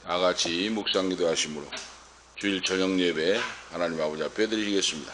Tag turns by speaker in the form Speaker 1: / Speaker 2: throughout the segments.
Speaker 1: 다같이 묵상기도 하심으로 주일 저녁 예배 하나님 아버지 앞에 드리겠습니다.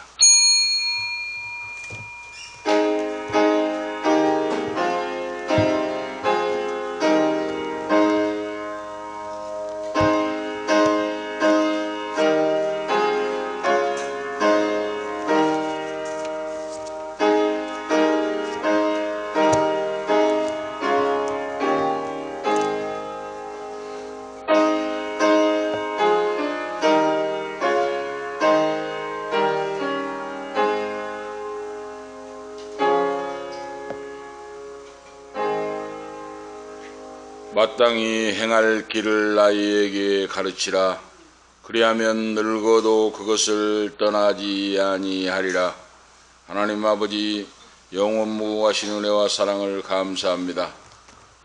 Speaker 1: 마땅히 행할 길을 아이에게 가르치라. 그리하면 늙어도 그것을 떠나지 아니하리라. 하나님 아버지, 영원무궁하신 은혜와 사랑을 감사합니다.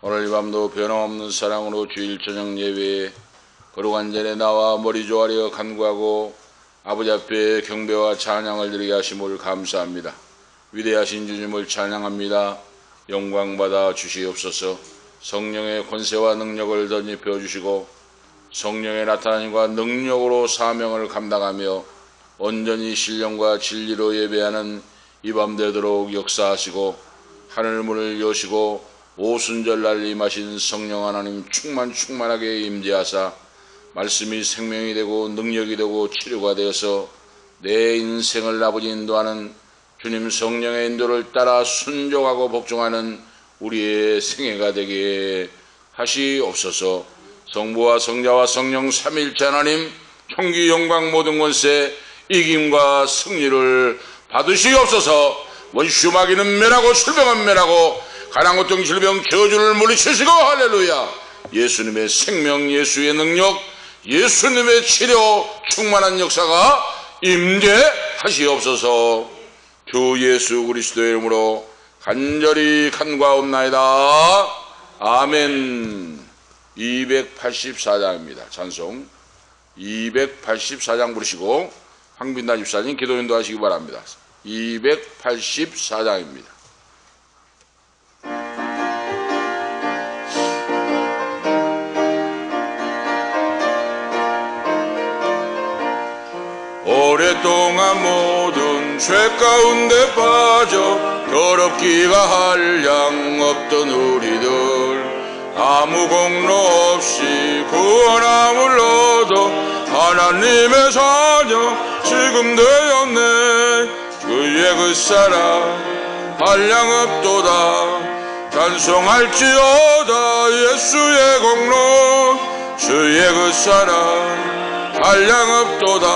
Speaker 1: 오늘 이 밤도 변함없는 사랑으로 주일 저녁 예배에 거룩한 전에 나와 머리 조아려 간구하고 아버지 앞에 경배와 찬양을 드리게 하심을 감사합니다. 위대하신 주님을 찬양합니다. 영광받아 주시옵소서. 성령의 권세와 능력을 덧입혀 주시고 성령의 나타남과 능력으로 사명을 감당하며 온전히 신령과 진리로 예배하는 이 밤 되도록 역사하시고 하늘문을 여시고 오순절날 임하신 성령 하나님 충만하게 임재하사 말씀이 생명이 되고 능력이 되고 치료가 되어서 내 인생을 아버지 인도하는 주님 성령의 인도를 따라 순종하고 복종하는 우리의 생애가 되게 하시옵소서. 성부와 성자와 성령 삼위일체 하나님 총기 영광 모든 권세 이김과 승리를 받으시옵소서. 원수 마귀는 멸하고 질병은 멸하고 가난 고통 질병 저주를 물리치시고 할렐루야. 예수님의 생명, 예수의 능력, 예수님의 치료 충만한 역사가 임재하시옵소서. 주 예수 그리스도의 이름으로 간절히 간구하옵나이다. 아멘. 284장입니다. 찬송 284장 부르시고 황빈단 집사님 기도 인도하시기 바랍니다. 284장입니다. 오랫동안 모든 죄 가운데 빠져 더럽기가 한량 없던 우리들 아무 공로 없이 구원함을 얻어 하나님의 자녀 지금 되었네. 주의 그 사랑 한량 없도다. 찬송할지어다 예수의 공로. 주의 그 사랑 한량 없도다.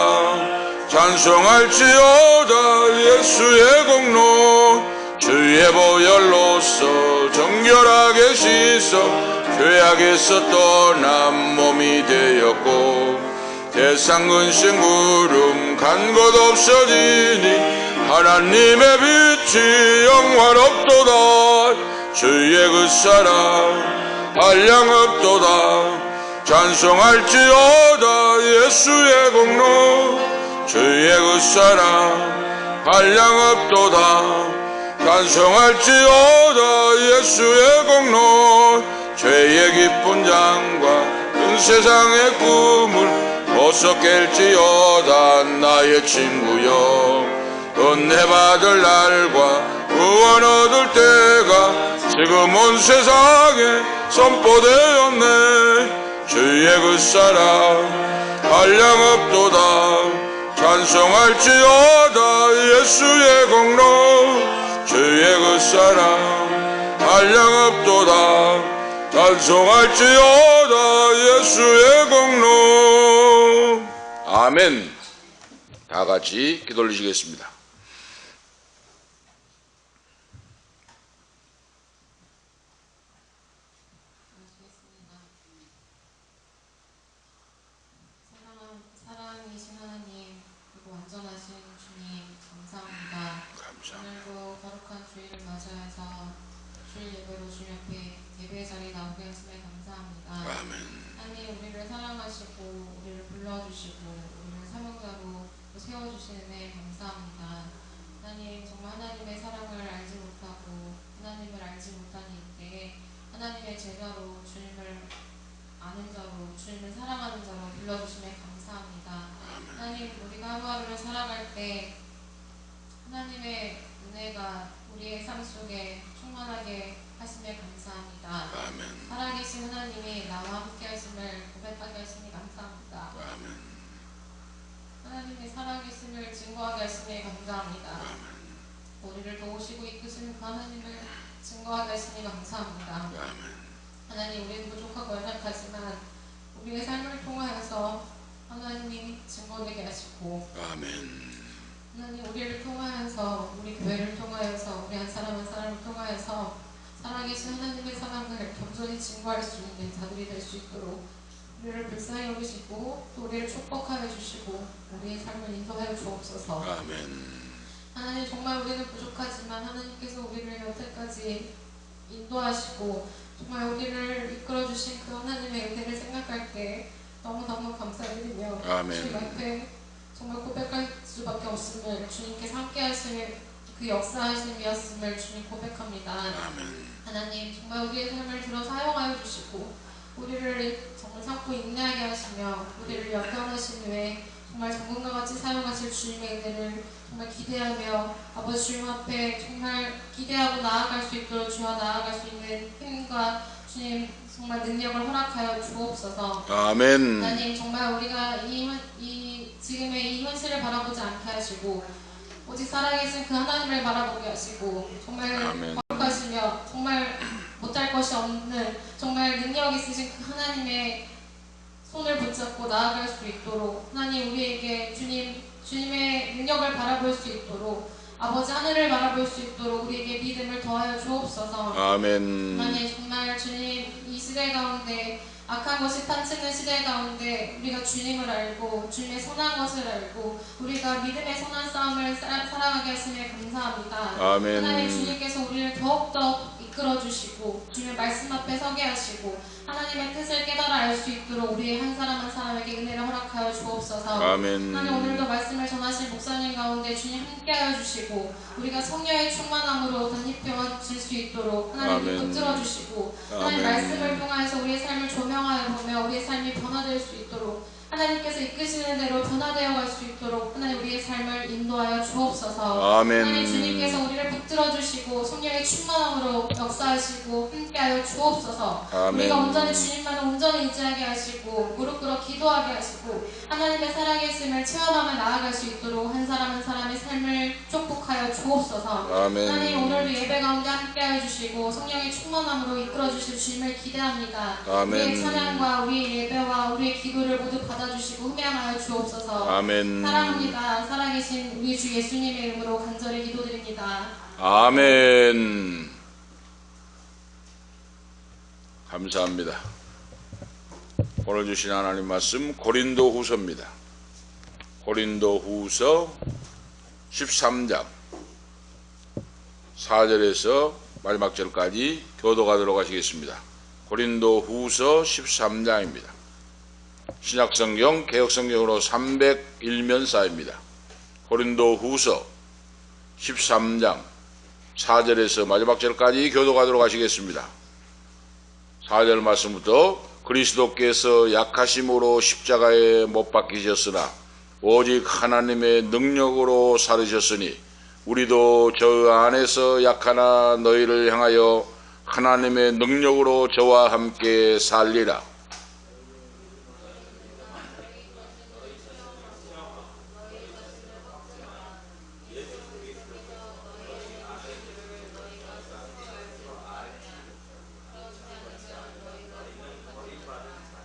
Speaker 1: 찬송할지어다 예수의 공로. 주의 보혈로서 정결하게 씻어 죄악에서 떠난 몸이 되었고 대상 근심 구름 간 것 없어지니 하나님의 빛이 영화롭도다. 주의 그 사랑 한량 없도다. 찬송할지어다 예수의 공로. 주의 그 사랑 한량 없도다. 찬송할지어다 예수의 공로. 죄의 깊은 장과 큰 세상의 꿈을 벗어 깰지어다 나의 친구여. 은혜 받을 날과 구원 얻을 때가 지금 온 세상에 선포되었네. 주의 그 사랑 한량 없도다. 찬송할지어다 예수의 공로. 주의 그 사랑 한량 없도다. 찬송할지어다 예수의 공로. 아멘. 다 같이 기도 올리시겠습니다.
Speaker 2: 사랑이신 하나님, 그리고 완전하신 주님 감사합니다. 오늘도 거룩한 주일을 맞이해서 주일 예배로 주님 앞에 예배의 자리에 나오게 하심에 감사합니다.
Speaker 1: 아멘.
Speaker 2: 하나님, 우리를 사랑하시고 우리를 불러주시고 우리를 사명자로 세워주시는 데 감사합니다. 하나님, 정말 하나님의 사랑을 알지 못하고 하나님을 알지 못하는 이때에 하나님의 제자로 주님을 아는 자로 주님을 사랑하는 증거하게 하시니 감사합니다.
Speaker 1: 아멘.
Speaker 2: 하나님, 우리는 부족하고 연약하지만 우리의 삶을 통하여서 하나님이 증거되게 하시고,
Speaker 1: 아멘.
Speaker 2: 하나님, 우리를 통하여서, 우리 교회를 통하여서, 우리 한 사람 한 사람을 통하여서 살아계신 하나님의 사랑을 겸손히 증거할 수 있는 자들이 될 수 있도록 우리를 불쌍히 여기시고 또 우리를 축복하여 주시고 우리의 삶을 인도하여 주옵소서.
Speaker 1: 아멘.
Speaker 2: 하나님, 정말 우리는 부족하지만 하나님께서 우리를 여태까지 인도하시고 정말 우리를 이끌어주신 그 하나님의 은혜를 생각할 때 너무너무 감사드리며
Speaker 1: 아멘.
Speaker 2: 주님 앞에 정말 고백할 수밖에 없음을, 주님께서 함께 하실 그 역사하심이었음을 주님 고백합니다.
Speaker 1: 아멘.
Speaker 2: 하나님, 정말 우리의 삶을 들어 사용하여 주시고 우리를 정말 참고 인내하게 하시며 우리를 연단하신 후에 정말 전문가 같이 사용하실 주님의 은혜를 정말 기대하며 아버지 주님 앞에 정말 기대하고 나아갈 수 있도록 주와 나아갈 수 있는 힘과 주님 정말 능력을 허락하여 주옵소서.
Speaker 1: 아멘.
Speaker 2: 하나님, 정말 우리가 지금의 이 현실을 바라보지 않게 하시고 오직 살아계신 그 하나님을 바라보게 하시고 정말
Speaker 1: 아멘.
Speaker 2: 거룩하시며 정말 못할 것이 없는 정말 능력 있으신 그 하나님의 손을 붙잡고 나아갈 수 있도록 하나님 우리에게 주님의 능력을 바라볼 수 있도록 아버지 하늘을 바라볼 수 있도록 우리에게 믿음을 더하여 주옵소서.
Speaker 1: 아멘.
Speaker 2: 하나님, 정말 주님 이 시대 가운데 악한 것이 판치는 시대 가운데 우리가 주님을 알고 주님의 선한 것을 알고 우리가 믿음의 선한 싸움을 살아가게 하시니 감사합니다.
Speaker 1: 아멘.
Speaker 2: 하나님, 주님께서 우리를 더욱더 이끌어주시고 주님의 말씀 앞에 서게 하시고 하나님의 뜻을 깨달아 알 수 있도록 우리 한 사람 한 사람에게 은혜를 허락하여 주옵소서.
Speaker 1: 아멘.
Speaker 2: 하나님, 오늘도 말씀을 전하신 목사님 가운데 주님 함께하여 주시고 우리가 성령의 충만함으로 덧입혀질 수 있도록 하나님 붙들어 주시고 하나님 말씀을 통하여서 우리의 삶을 조명하여 보며 우리의 삶이 변화될 수 있도록 하나님께서 이끄시는 대로 변화되어 갈 수 있도록 하나님 우리의 삶을 인도하여 주옵소서.
Speaker 1: 아멘.
Speaker 2: 하나님, 주님께서 우리를 붙들어 주시고 성령의 충만함으로 역사하시고 함께하여 주옵소서.
Speaker 1: 아멘.
Speaker 2: 우리가 온전히 주님만을 온전히 의지하게 하시고 무릎 꿇어 기도하게 하시고 하나님의 살아계심을 체험하며 나아갈 수 있도록 한 사람 한 사람의 삶을 축복하여 주옵소서.
Speaker 1: 아멘.
Speaker 2: 하나님, 오늘도 예배 가운데 함께하여 주시고 성령의 충만함으로 이끌어 주실 주님을 기대합니다.
Speaker 1: 아멘.
Speaker 2: 우리의 찬양과 우리의 예배와 우리의 기도를 모두 받아주시고 흠양하여 주옵소서.
Speaker 1: 아멘.
Speaker 2: 사랑합니다. 살아계신 우리 주 예수님의 이름으로 간절히 기도드립니다.
Speaker 1: 아멘. 감사합니다. 오늘 주신 하나님 말씀 고린도 후서입니다. 고린도 후서 13장 4절에서 마지막 절까지 교도하도록 하시겠습니다. 고린도 후서 13장입니다. 신약성경 개혁성경으로 301면사입니다. 고린도 후서 13장 4절에서 마지막 절까지 교도하도록 하시겠습니다. 4절 말씀부터 그리스도께서 약하심으로 십자가에 못 박히셨으나 오직 하나님의 능력으로 살으셨으니 우리도 저 안에서 약하나 너희를 향하여 하나님의 능력으로 저와 함께 살리라.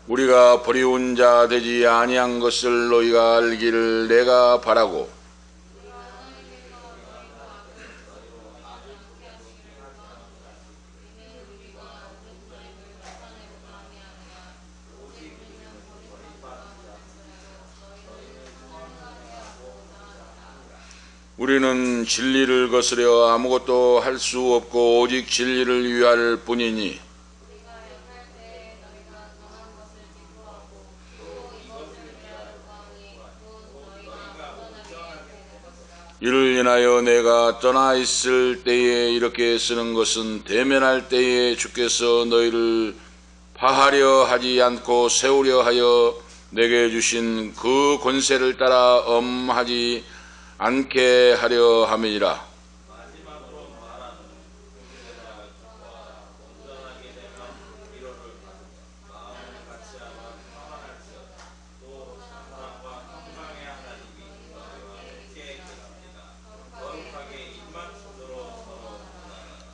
Speaker 1: 우리가 버리운 자 되지 아니한 것을 너희가 알기를 내가 바라고 우리는 진리를 거스려 아무것도 할 수 없고 오직 진리를 위할 뿐이니 이를 인하여 내가 떠나 있을 때에 이렇게 쓰는 것은 대면할 때에 주께서 너희를 파하려 하지 않고 세우려 하여 내게 주신 그 권세를 따라 엄하지 않게 하려 함이니라.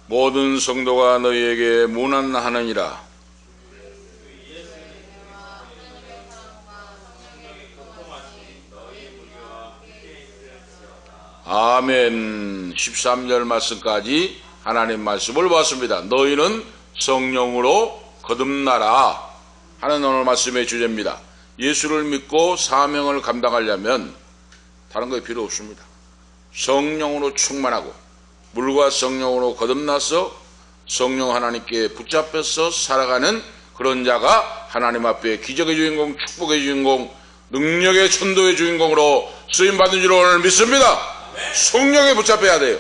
Speaker 1: 모든 성도가 너희에게 문안하느니라. 아멘. 13절 말씀까지 하나님 말씀을 보았습니다. 너희는 성령으로 거듭나라 하는 오늘 말씀의 주제입니다. 예수를 믿고 사명을 감당하려면 다른 거 필요 없습니다. 성령으로 충만하고 물과 성령으로 거듭나서 성령 하나님께 붙잡혀서 살아가는 그런 자가 하나님 앞에 기적의 주인공, 축복의 주인공, 능력의 천도의 주인공으로 쓰임받은 줄 오늘 믿습니다. 성령에 붙잡혀야 돼요.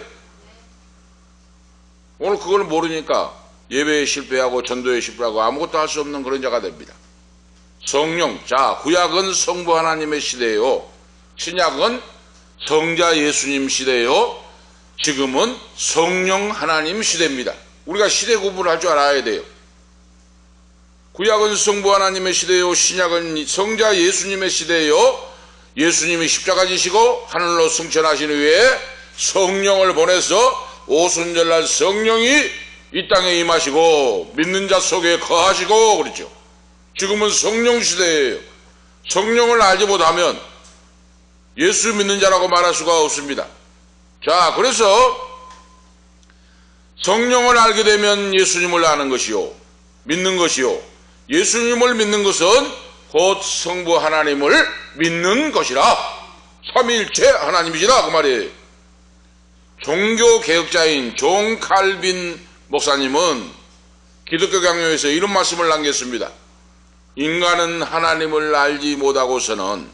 Speaker 1: 오늘 그걸 모르니까 예배에 실패하고 전도에 실패하고 아무것도 할 수 없는 그런 자가 됩니다. 성령, 자, 구약은 성부 하나님의 시대예요. 신약은 성자 예수님 시대예요. 지금은 성령 하나님 시대입니다. 우리가 시대 구분을 할 줄 알아야 돼요. 구약은 성부 하나님의 시대요, 신약은 성자 예수님의 시대예요. 예수님이 십자가 지시고 하늘로 승천하신 후에 성령을 보내서 오순절날 성령이 이 땅에 임하시고 믿는 자 속에 거하시고 그렇죠. 지금은 성령 시대예요. 성령을 알지 못하면 예수 믿는 자라고 말할 수가 없습니다. 자, 그래서 성령을 알게 되면 예수님을 아는 것이요, 믿는 것이요, 예수님을 믿는 것은 곧 성부 하나님을 믿는 것이라. 삼위일체 하나님이시라 그 말이에요. 종교개혁자인 존 칼빈 목사님은 기독교 강요에서 이런 말씀을 남겼습니다. 인간은 하나님을 알지 못하고서는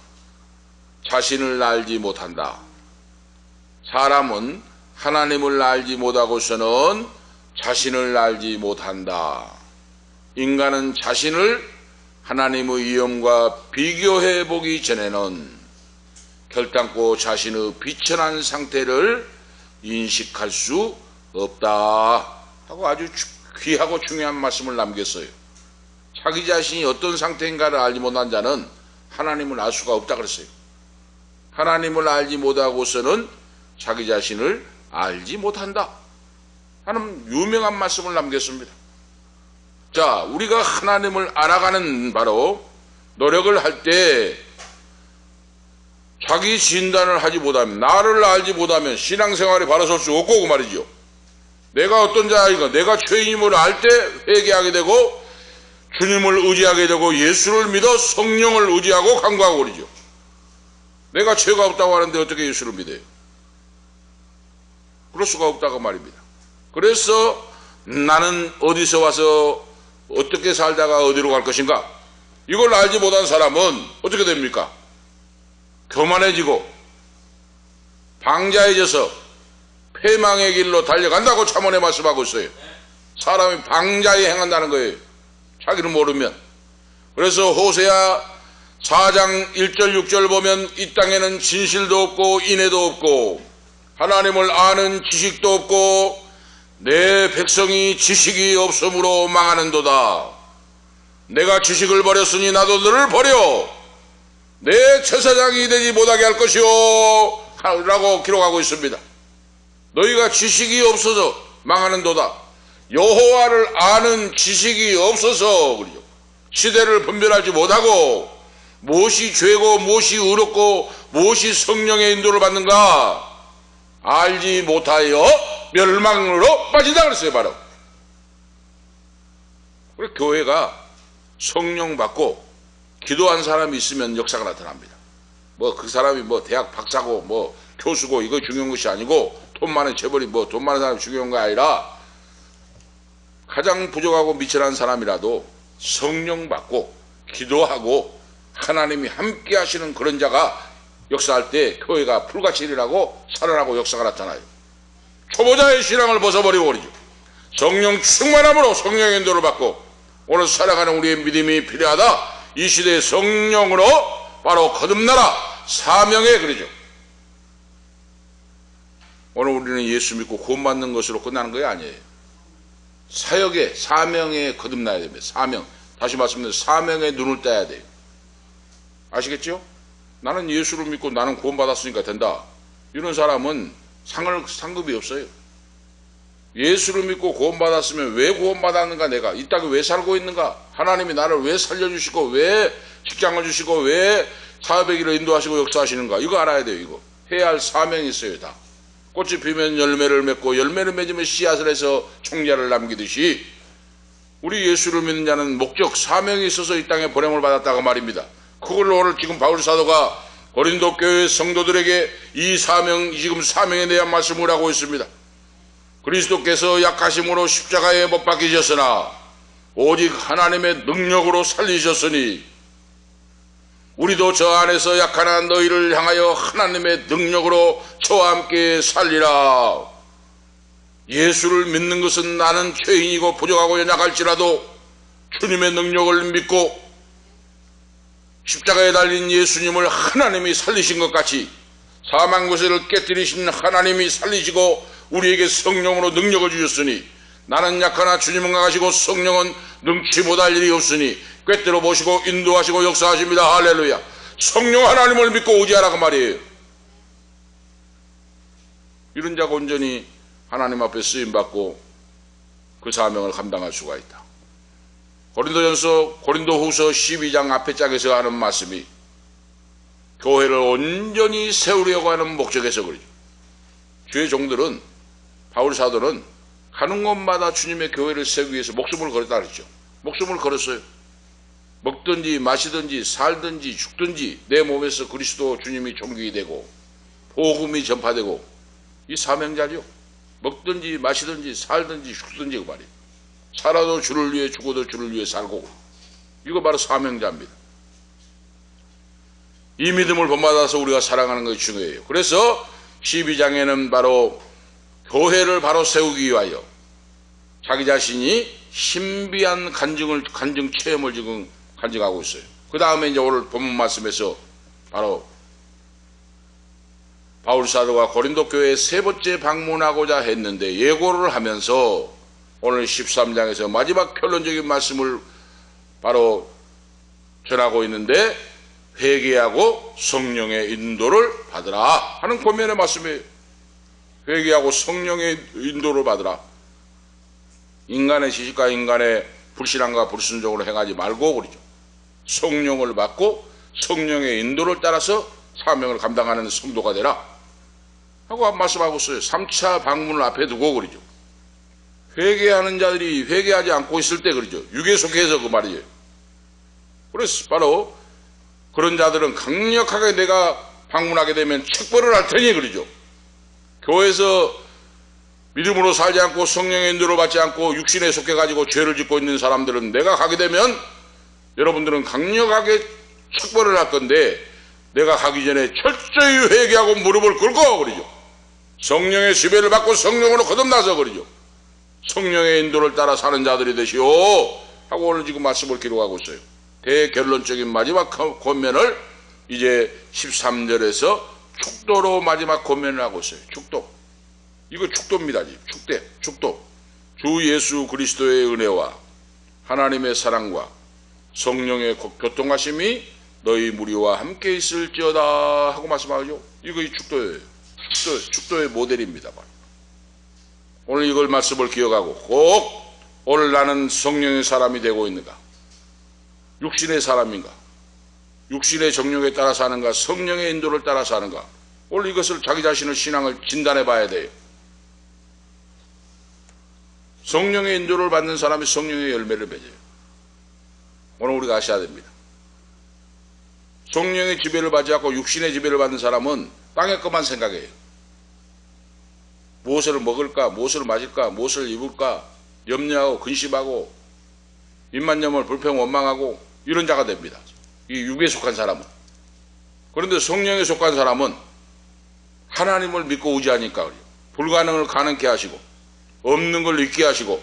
Speaker 1: 자신을 알지 못한다. 사람은 하나님을 알지 못하고서는 자신을 알지 못한다. 인간은 자신을 하나님의 위엄과 비교해 보기 전에는 결단코 자신의 비천한 상태를 인식할 수 없다 하고 아주 귀하고 중요한 말씀을 남겼어요. 자기 자신이 어떤 상태인가를 알지 못한 자는 하나님을 알 수가 없다 그랬어요. 하나님을 알지 못하고서는 자기 자신을 알지 못한다 하는 유명한 말씀을 남겼습니다. 자, 우리가 하나님을 알아가는 바로 노력을 할 때 자기 진단을 하지 못하면, 나를 알지 못하면 신앙생활에 바로 설 수 없고 그 말이죠. 내가 어떤 자인가, 내가 죄인임을 알 때 회개하게 되고 주님을 의지하게 되고 예수를 믿어 성령을 의지하고 간구하고 그러죠. 내가 죄가 없다고 하는데 어떻게 예수를 믿어요? 그럴 수가 없다고 말입니다. 그래서 나는 어디서 와서 어떻게 살다가 어디로 갈 것인가? 이걸 알지 못한 사람은 어떻게 됩니까? 교만해지고 방자해져서 패망의 길로 달려간다고 참언에 말씀하고 있어요. 사람이 방자에 행한다는 거예요. 자기를 모르면. 그래서 호세아 4장 1절 6절 보면 이 땅에는 진실도 없고 인애도 없고 하나님을 아는 지식도 없고 내 백성이 지식이 없으므로 망하는도다. 내가 지식을 버렸으니 나도 너를 버려 내 제사장이 되지 못하게 할 것이요 라고 기록하고 있습니다. 너희가 지식이 없어서 망하는도다. 여호와를 아는 지식이 없어서 그러죠. 시대를 분별하지 못하고 무엇이 죄고 무엇이 의롭고 무엇이 성령의 인도를 받는가 알지 못하여 멸망으로 빠진다 그랬어요. 바로 우리 교회가 성령 받고 기도한 사람이 있으면 역사가 나타납니다. 뭐 그 사람이 뭐 대학 박사고 뭐 교수고 이거 중요한 것이 아니고 돈 많은 재벌이 뭐 돈 많은 사람이 중요한 거 아니라 가장 부족하고 미천한 사람이라도 성령 받고 기도하고 하나님이 함께 하시는 그런 자가 역사할 때 교회가 불같이 일어나고 살아나고 역사가 나타나요. 초보자의 신앙을 벗어버리고 그러죠. 성령 충만함으로 성령의 인도를 받고 오늘 살아가는 우리의 믿음이 필요하다. 이 시대의 성령으로 바로 거듭나라 사명에 그러죠. 오늘 우리는 예수 믿고 구원받는 것으로 끝나는 거 아니에요. 사역에 사명에 거듭나야 됩니다. 사명, 다시 말씀드리면 사명에 눈을 떠야 돼요. 아시겠죠? 나는 예수를 믿고 나는 구원받았으니까 된다. 이런 사람은 상급이 없어요. 예수를 믿고 구원받았으면 왜 구원받았는가, 내가 이 땅에 왜 살고 있는가, 하나님이 나를 왜 살려주시고 왜 직장을 주시고 왜 사업의 길을 인도하시고 역사하시는가, 이거 알아야 돼요. 이거 해야 할 사명이 있어요. 다 꽃이 피면 열매를 맺고 열매를 맺으면 씨앗을 해서 총자를 남기듯이 우리 예수를 믿는 자는 목적, 사명이 있어서 이 땅에 보냄을 받았다고 말입니다. 그걸 오늘 지금 바울 사도가 고린도 교회 성도들에게 이 사명, 지금 사명에 대한 말씀을 하고 있습니다. 그리스도께서 약하심으로 십자가에 못 박히셨으나 오직 하나님의 능력으로 살리셨으니 우리도 저 안에서 약한 너희를 향하여 하나님의 능력으로 저와 함께 살리라. 예수를 믿는 것은 나는 죄인이고 부족하고 연약할지라도 주님의 능력을 믿고 십자가에 달린 예수님을 하나님이 살리신 것 같이 사망 권세를 깨뜨리신 하나님이 살리시고 우리에게 성령으로 능력을 주셨으니 나는 약하나 주님은 강하시고 성령은 능치 못할 일이 없으니 꿰뚫어 보시고 인도하시고 역사하십니다. 할렐루야. 성령 하나님을 믿고 의지하라고 말이에요. 이런 자가 온전히 하나님 앞에 쓰임받고 그 사명을 감당할 수가 있다. 고린도후서 12장 앞에 장에서 하는 말씀이 교회를 온전히 세우려고 하는 목적에서 그러죠. 주의 종들은, 바울 사도는 가는 곳마다 주님의 교회를 세우기 위해서 목숨을 걸었다 그랬죠. 목숨을 걸었어요. 먹든지 마시든지 살든지 죽든지 내 몸에서 그리스도 주님이 존귀이 되고 복음이 전파되고, 이 사명자죠. 먹든지 마시든지 살든지 죽든지 그 말이에요. 살아도 주를 위해, 죽어도 주를 위해 살고, 이거 바로 사명자입니다. 이 믿음을 본받아서 우리가 살아가는 것이 중요해요. 그래서 12장에는 바로 교회를 바로 세우기 위하여 자기 자신이 신비한 간증 체험을 지금 간증하고 있어요. 그 다음에 이제 오늘 본문 말씀에서 바로 바울 사도가 고린도 교회에 세 번째 방문하고자 했는데 예고를 하면서 오늘 13장에서 마지막 결론적인 말씀을 바로 전하고 있는데, 회개하고 성령의 인도를 받으라 하는 권면의 말씀이에요. 회개하고 성령의 인도를 받으라. 인간의 지식과 인간의 불신앙과 불순종으로 행하지 말고 그러죠. 성령을 받고 성령의 인도를 따라서 사명을 감당하는 성도가 되라 하고 말씀하고 있어요. 3차 방문을 앞에 두고 그러죠. 회개하는 자들이 회개하지 않고 있을 때 그러죠. 육에 속해서 그 말이에요. 그래서 바로 그런 자들은 강력하게 내가 방문하게 되면 책벌을 할 테니 그러죠. 교회에서 믿음으로 살지 않고 성령의 인도를 받지 않고 육신에 속해가지고 죄를 짓고 있는 사람들은 내가 가게 되면 여러분들은 강력하게 책벌을 할 건데, 내가 가기 전에 철저히 회개하고 무릎을 꿇고 그러죠. 성령의 지배를 받고 성령으로 거듭나서 그러죠. 성령의 인도를 따라 사는 자들이 되시오 하고 오늘 지금 말씀을 기록하고 있어요. 대결론적인 마지막 권면을 이제 13절에서 축도로 마지막 권면을 하고 있어요. 축도. 이거 축도입니다. 축도. 주 예수 그리스도의 은혜와 하나님의 사랑과 성령의 교통하심이 너희 무리와 함께 있을지어다 하고 말씀하죠. 이거 이 축도예요. 축도의 모델입니다. 오늘 이걸 말씀을 기억하고 꼭 오늘 나는 성령의 사람이 되고 있는가, 육신의 사람인가, 육신의 정욕에 따라 사는가, 성령의 인도를 따라 사는가, 오늘 이것을 자기 자신의 신앙을 진단해 봐야 돼요. 성령의 인도를 받는 사람이 성령의 열매를 맺어요. 오늘 우리가 아셔야 됩니다. 성령의 지배를 받지 않고 육신의 지배를 받는 사람은 땅의 것만 생각해요. 무엇을 먹을까, 무엇을 마실까, 무엇을 입을까 염려하고 근심하고 입만염을 불평 원망하고 이런 자가 됩니다. 이 육에 속한 사람은. 그런데 성령에 속한 사람은 하나님을 믿고 의지하니까 불가능을 가능케 하시고 없는 걸 있게 하시고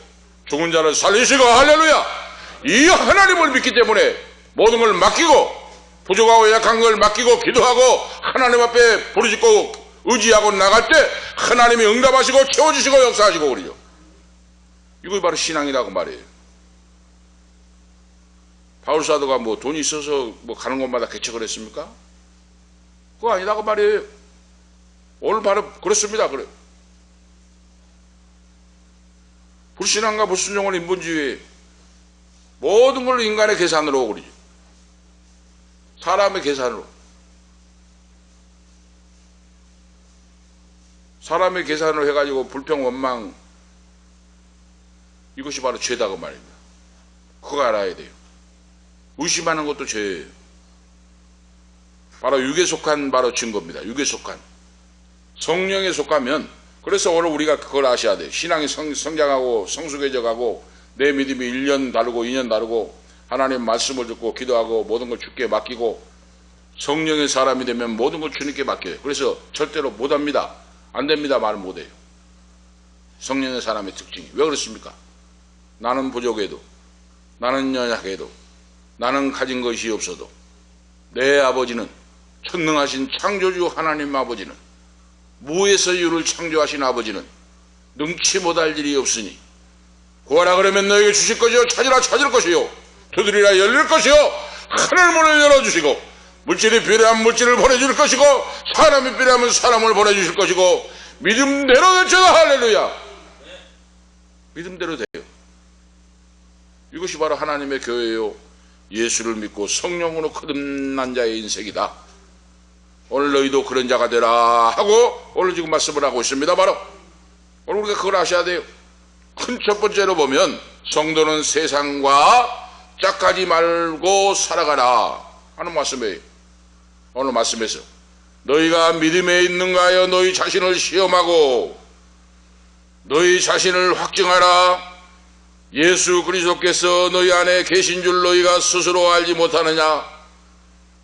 Speaker 1: 죽은 자를 살리시고, 할렐루야! 이 하나님을 믿기 때문에 모든 걸 맡기고 부족하고 약한 걸 맡기고 기도하고 하나님 앞에 부르짖고 의지하고 나갈 때 하나님이 응답하시고 채워주시고 역사하시고 그러죠. 이거 바로 신앙이라고 말이에요. 바울 사도가 뭐 돈이 있어서 뭐 가는 곳마다 개척을 했습니까? 그거 아니라고 말이에요. 오늘 바로 그렇습니다. 그래. 불신앙과 불순종을 인본주의에 모든 걸 인간의 계산으로 그러죠. 사람의 계산으로. 사람의 계산으로 해가지고 불평, 원망, 이것이 바로 죄다 그 말입니다. 그거 알아야 돼요. 의심하는 것도 죄예요. 바로 육에 속한 바로 증거입니다. 육에 속한. 성령에 속하면, 그래서 오늘 우리가 그걸 아셔야 돼요. 신앙이 성장하고 성숙해져가고 내 믿음이 1년 다르고 2년 다르고 하나님 말씀을 듣고 기도하고 모든 걸 주께 맡기고 성령의 사람이 되면 모든 걸 주님께 맡겨요. 그래서 절대로 못합니다. 안 됩니다. 말 못해요. 성령의 사람의 특징이. 왜 그렇습니까? 나는 부족해도, 나는 연약해도, 나는 가진 것이 없어도 내 아버지는, 전능하신 창조주 하나님 아버지는, 무에서 유를 창조하신 아버지는 능치 못할 일이 없으니 구하라 그러면 너에게 주실 것이요, 찾으라 찾을 것이요, 두드리라 열릴 것이요, 하늘 문을 열어주시고 물질이 필요한 물질을 보내줄 것이고 사람이 필요하면 사람을 보내주실 것이고 믿음대로 되라. 할렐루야. 믿음대로 돼요. 이것이 바로 하나님의 교회요, 예수를 믿고 성령으로 거듭난 자의 인생이다. 오늘 너희도 그런 자가 되라 하고 오늘 지금 말씀을 하고 있습니다. 바로 오늘 우리가 그걸 아셔야 돼요. 큰 첫 번째로 보면 성도는 세상과 짝하지 말고 살아가라 하는 말씀이에요. 오늘 말씀에서 너희가 믿음에 있는가 하여 너희 자신을 시험하고 너희 자신을 확증하라. 예수 그리스도께서 너희 안에 계신 줄 너희가 스스로 알지 못하느냐?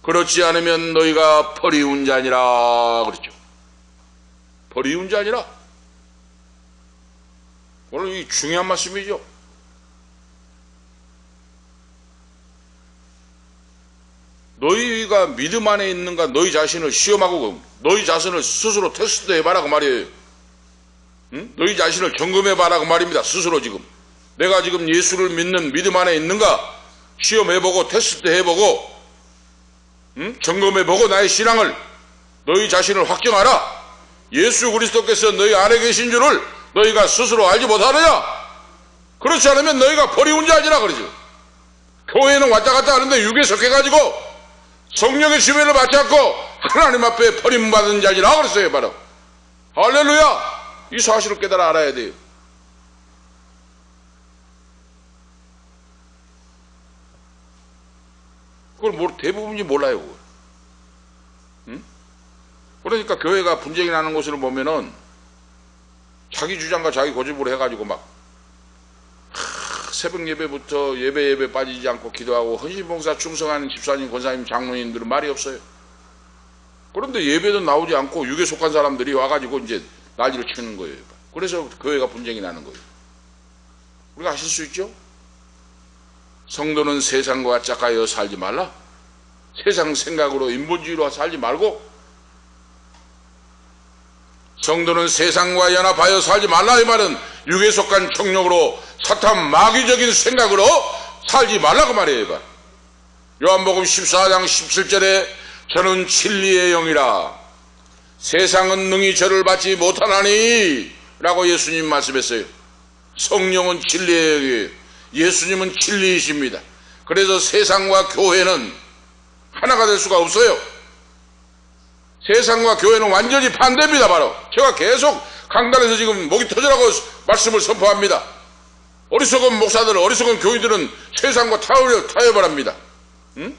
Speaker 1: 그렇지 않으면 너희가 버리운 자니라 그랬죠. 버리운 자니라. 오늘 이 중요한 말씀이죠. 너희가 믿음 안에 있는가 너희 자신을 시험하고 너희 자신을 스스로 테스트 해봐라 그 말이에요. 응? 너희 자신을 점검해봐라 그 말입니다. 스스로 지금 내가 지금 예수를 믿는 믿음 안에 있는가 시험해보고 테스트 해보고 점검해보고 나의 신앙을 너희 자신을 확정하라. 예수 그리스도께서 너희 안에 계신 줄을 너희가 스스로 알지 못하느냐? 그렇지 않으면 너희가 버리운 자니라 그러죠. 교회는 왔다 갔다 하는데 육에 속해가지고 성령의 지배를 받지 않고 하나님 앞에 버림받은 자니라 그랬어요. 바로 할렐루야. 이 사실을 깨달아 알아야 돼요. 그걸 대부분이 몰라요. 그걸. 응? 그러니까 교회가 분쟁이 나는 것을 보면은 자기 주장과 자기 고집으로 해가지고 막 새벽 예배부터 예배 빠지지 않고 기도하고 헌신봉사 충성하는 집사님, 권사님, 장로님들은 말이 없어요. 그런데 예배도 나오지 않고 육에 속한 사람들이 와가지고 이제 난리를 치는 거예요. 그래서 교회가 분쟁이 나는 거예요. 우리가 아실 수 있죠? 성도는 세상과 짝하여 살지 말라. 세상 생각으로 인본주의로 살지 말고 성도는 세상과 연합하여 살지 말라. 이 말은 육에 속한 정욕으로 사탄 마귀적인 생각으로 살지 말라 그 말이에요. 요한복음 14장 17절에 저는 진리의 영이라 세상은 능히 저를 받지 못하나니 라고 예수님 말씀했어요. 성령은 진리의 영이에요. 예수님은 진리이십니다. 그래서 세상과 교회는 하나가 될 수가 없어요. 세상과 교회는 완전히 반대입니다. 바로 제가 계속 강단에서 지금 목이 터지라고 말씀을 선포합니다. 어리석은 목사들, 어리석은 교인들은 세상과 타협을 합니다. 응?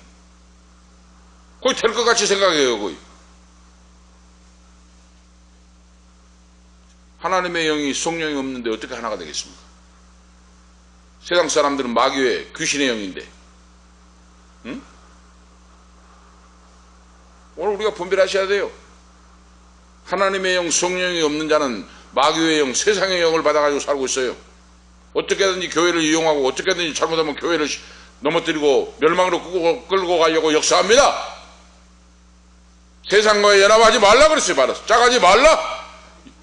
Speaker 1: 거의 될 것 같이 생각해요. 거의. 하나님의 영이 성령이 없는데 어떻게 하나가 되겠습니까? 세상 사람들은 마귀의 귀신의 영인데 응? 오늘 우리가 분별하셔야 돼요. 하나님의 영, 성령이 없는 자는 마귀의 영, 세상의 영을 받아가지고 살고 있어요. 어떻게든지 교회를 이용하고 어떻게든지 잘못하면 교회를 넘어뜨리고 멸망으로 끌고 가려고 역사합니다. 세상과 연합하지 말라 그랬어요. 바로 짝하지 말라.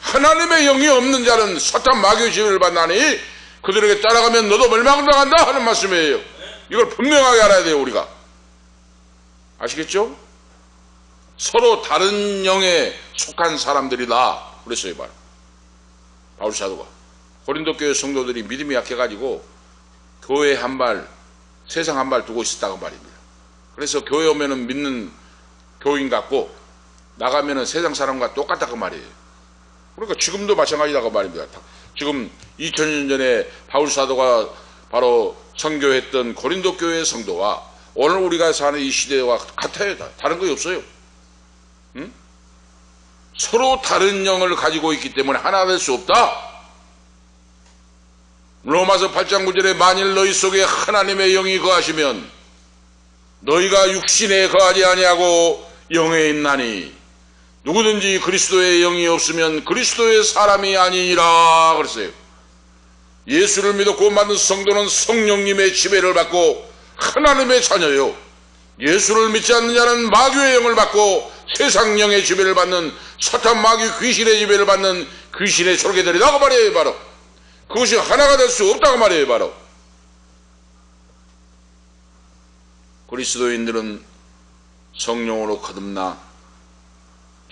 Speaker 1: 하나님의 영이 없는 자는 사탄 마귀의 지배를 받나니 그들에게 따라가면 너도 멸망을 당한다 하는 말씀이에요. 이걸 분명하게 알아야 돼요. 우리가 아시겠죠? 서로 다른 영에 속한 사람들이다 그랬어요. 바울 사도가 고린도 교회 성도들이 믿음이 약해가지고 교회 한 발, 세상 한 발 두고 있었다고 말입니다. 그래서 교회 오면은 믿는 교인 같고 나가면은 세상 사람과 똑같다고 말이에요. 그러니까 지금도 마찬가지라고 말입니다. 지금 2000년 전에 바울 사도가 바로 선교했던 고린도 교회 성도와 오늘 우리가 사는 이 시대와 같아요. 다른 거 없어요. 응? 서로 다른 영을 가지고 있기 때문에 하나 될 수 없다. 로마서 8장 9절에 만일 너희 속에 하나님의 영이 거하시면 너희가 육신에 거하지 아니하고 영에 있나니 누구든지 그리스도의 영이 없으면 그리스도의 사람이 아니니라 그랬어요. 예수를 믿어 구원받은 성도는 성령님의 지배를 받고 하나님의 자녀요. 예수를 믿지 않는 자는 마귀의 영을 받고 세상 영의 지배를 받는 사탄 마귀 귀신의 지배를 받는 귀신의 졸개들이라고 말해요. 바로 그것이 하나가 될 수 없다고 말해요. 바로 그리스도인들은 성령으로 거듭나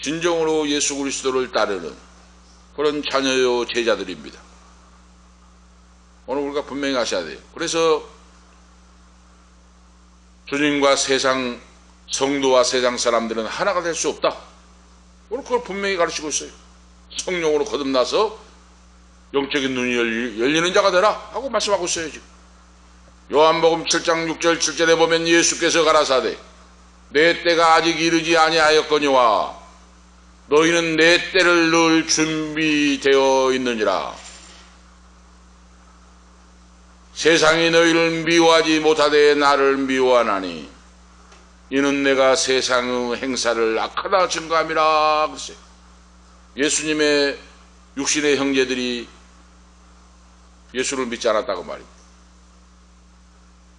Speaker 1: 진정으로 예수 그리스도를 따르는 그런 자녀요 제자들입니다. 오늘 우리가 분명히 아셔야 돼요. 그래서 주님과 세상 성도와 세상 사람들은 하나가 될 수 없다. 오늘 그걸 분명히 가르치고 있어요. 성령으로 거듭나서 영적인 눈이 열리는 자가 되라 하고 말씀하고 있어요. 지금 요한복음 7장 6절 7절에 보면 예수께서 가라사대 내 때가 아직 이르지 아니하였거니와 너희는 내 때를 넣을 준비되어 있느니라. 세상이 너희를 미워하지 못하되 나를 미워하나니 이는 내가 세상의 행사를 악하다 증거함이라 그랬어요. 예수님의 육신의 형제들이 예수를 믿지 않았다고 말입니다.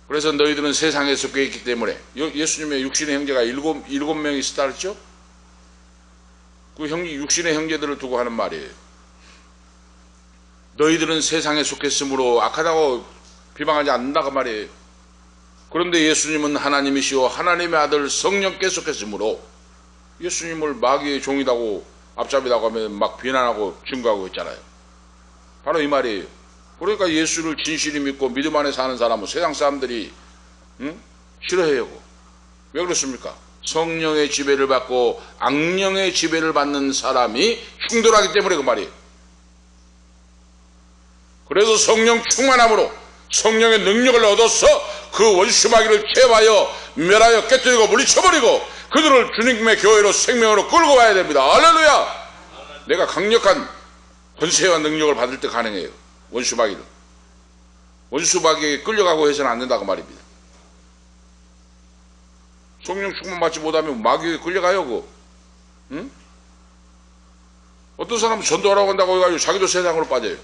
Speaker 1: 그래서 너희들은 세상에 속해 있기 때문에 예수님의 육신의 형제가 일곱 명이 있었다 그랬죠? 그 육신의 형제들을 두고 하는 말이에요. 너희들은 세상에 속했으므로 악하다고 비방하지 않는다고 말이에요. 그런데 예수님은 하나님이시오 하나님의 아들 성령께 속했으므로 예수님을 마귀의 종이라고 앞잡이라고 하면 막 비난하고 증거하고 있잖아요. 바로 이 말이에요. 그러니까 예수를 진실히 믿고 믿음 안에 사는 사람은 세상 사람들이 싫어해요. 왜 그렇습니까? 성령의 지배를 받고 악령의 지배를 받는 사람이 충돌하기 때문에 그 말이에요. 그래서 성령 충만함으로 성령의 능력을 얻어서 그 원수마귀를 제압하여 멸하여 깨뜨리고 물리쳐버리고 그들을 주님의 교회로 생명으로 끌고 와야 됩니다. 할렐루야! 내가 강력한 권세와 능력을 받을 때 가능해요. 원수마귀를. 원수마귀에게 끌려가고 해서는 안 된다고 말입니다. 성령 충만 받지 못하면 마귀에게 끌려가요. 그거. 응? 어떤 사람은 전도하라고 한다고 해가지고 자기도 세상으로 빠져요.